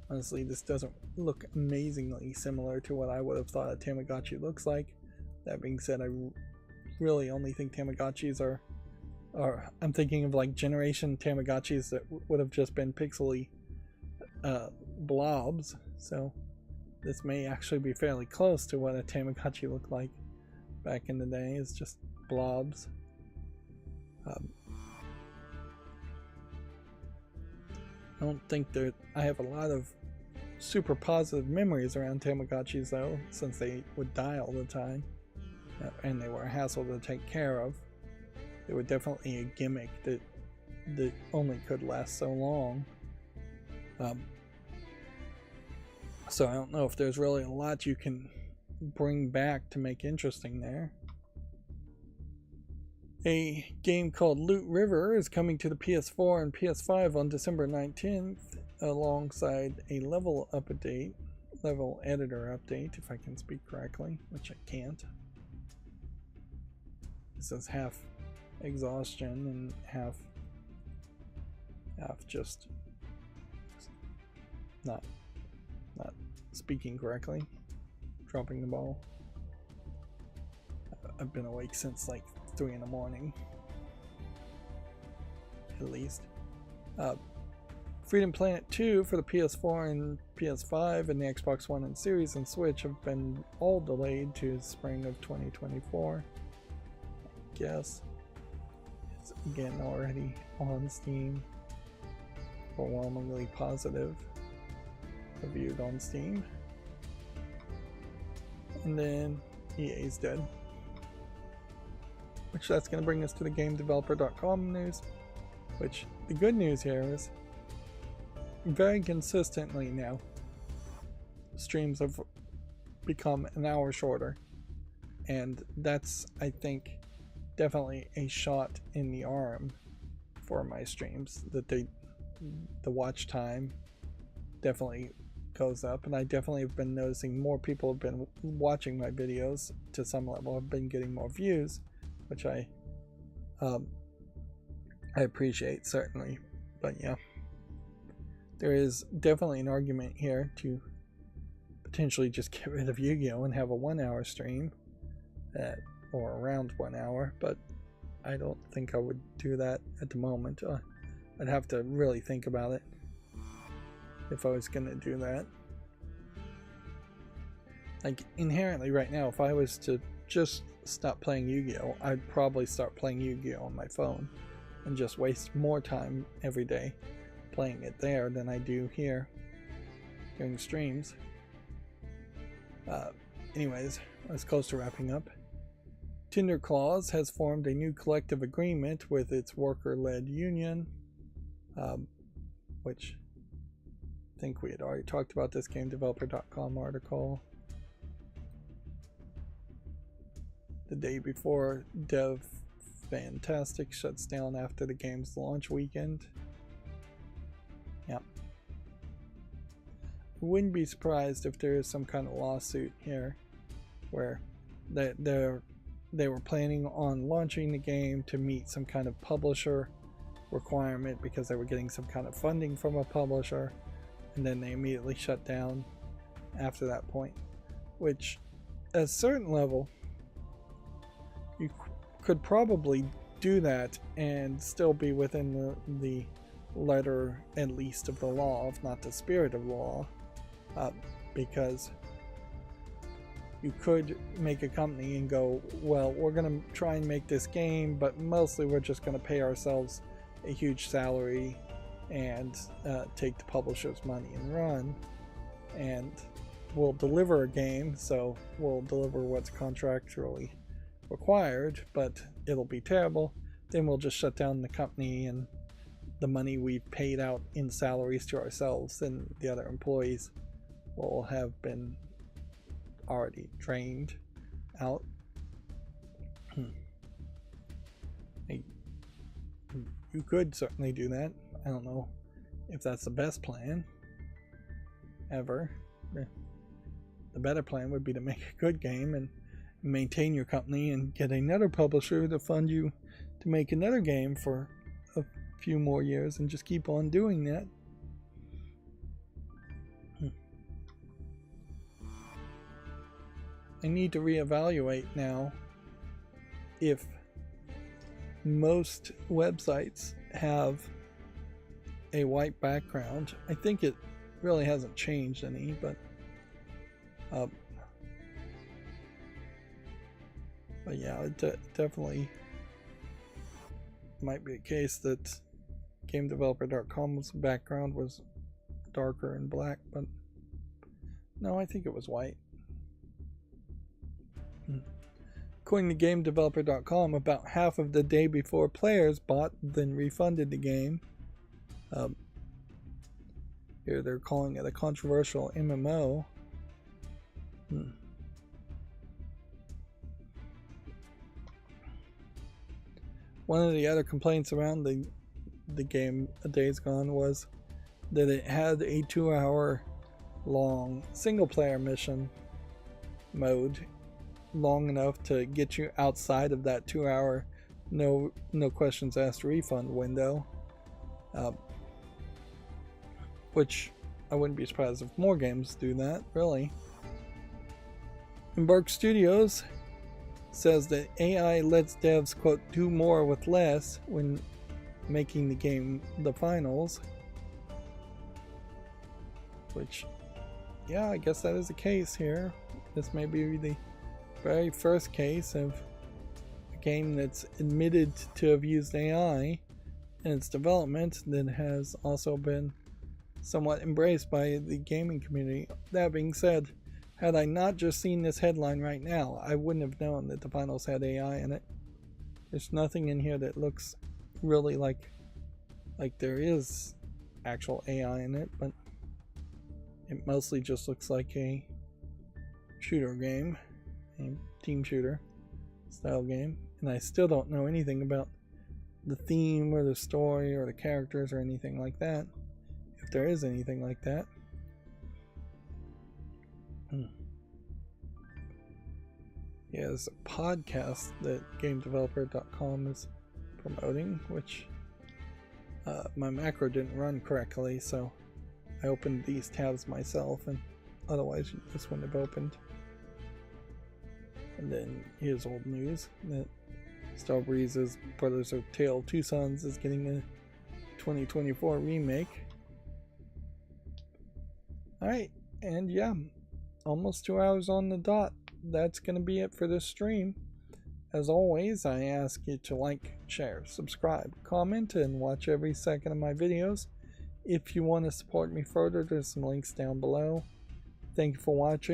honestly this doesn't look amazingly similar to what I would have thought a Tamagotchi looks like. That being said, I really only think Tamagotchis are I'm thinking of like generation Tamagotchis that would have just been pixely blobs, so this may actually be fairly close to what a Tamagotchi looked like back in the day. It's just blobs. I don't think that I have a lot of super positive memories around Tamagotchis though, since they would die all the time, and they were a hassle to take care of. They were definitely a gimmick that only could last so long. So I don't know if there's really a lot you can bring back to make interesting there. A game called Loot River is coming to the PS4 and PS5 on December 19th, alongside a level editor update, if I can speak correctly, which I can't. This is half exhaustion and half just not speaking correctly, dropping the ball. I've been awake since like 3 in the morning, at least. Freedom Planet 2 for the PS4 and PS5 and the Xbox One and Series and Switch have been all delayed to spring of 2024. I guess it's again already on Steam. Overwhelmingly positive reviewed on Steam. And then EA's dead. Which that's going to bring us to the GameDeveloper.com news. Which the good news here is very consistently now streams have become an hour shorter, and that's, I think, definitely a shot in the arm for my streams, that the watch time definitely goes up, and I definitely have been noticing more people have been watching my videos to some level. I've been getting more views, which I appreciate, certainly. But yeah, there is definitely an argument here to potentially just get rid of Yu-Gi-Oh! And have a 1 hour stream, or around 1 hour, but I don't think I would do that at the moment. I'd have to really think about it if I was going to do that. Like, inherently right now, if I was to just stop playing Yu-Gi-Oh! I'd probably start playing Yu-Gi-Oh! On my phone and just waste more time every day playing it there than I do here during streams. Anyways, I was close to wrapping up. Tinder Claws has formed a new collective agreement with its worker-led union, which I think we had already talked about this GameDeveloper.com article the day before. Dev Fantastic shuts down after the game's launch weekend. Yep. Wouldn't be surprised if there is some kind of lawsuit here where they were planning on launching the game to meet some kind of publisher requirement because they were getting some kind of funding from a publisher, and then they immediately shut down after that point, which at a certain level you could probably do that and still be within the letter, at least, of the law, if not the spirit of the law, because you could make a company and go, well, we're going to try and make this game, but mostly we're just going to pay ourselves a huge salary and take the publisher's money and run, and we'll deliver a game, so we'll deliver what's contractually required, but it'll be terrible. Then we'll just shut down the company, and the money we've paid out in salaries to ourselves and the other employees will have been already drained out. You could certainly do that. I don't know if that's the best plan ever. The better plan would be to make a good game and maintain your company and get another publisher to fund you to make another game for a few more years and just keep on doing that. I need to reevaluate now if most websites have a white background. I think it really hasn't changed any, but yeah, it definitely might be a case that GameDeveloper.com's background was darker and black, but no, I think it was white. According to GameDeveloper.com, about half of the day before players bought, then refunded the game. Here they're calling it a controversial MMO. One of the other complaints around the game Days Gone was that it had a 2-hour long single player mission mode, long enough to get you outside of that 2-hour no questions asked refund window, which I wouldn't be surprised if more games do that, really. Embark Studios says that AI lets devs, quote, do more with less when making the game the finals. Which, yeah, I guess that is the case here. This may be the very first case of a game that's admitted to have used AI in its development that has also been somewhat embraced by the gaming community. That being said, had I not just seen this headline right now, I wouldn't have known that the finals had AI in it. There's nothing in here that looks really like there is actual AI in it, but it mostly just looks like a shooter game, a team shooter style game, and I still don't know anything about the theme or the story or the characters or anything like that, if there is anything like that. Yeah, there's a podcast that GameDeveloper.com is promoting, which my macro didn't run correctly, so I opened these tabs myself, and otherwise this wouldn't have opened. And then here's old news that Starbreeze's Brothers of Tale of Two Sons is getting a 2024 remake. Alright, and yeah, almost 2 hours on the dot. That's going to be it for this stream. As always, I ask you to like, share, subscribe, comment, and watch every second of my videos. If you want to support me further, there's some links down below. Thank you for watching.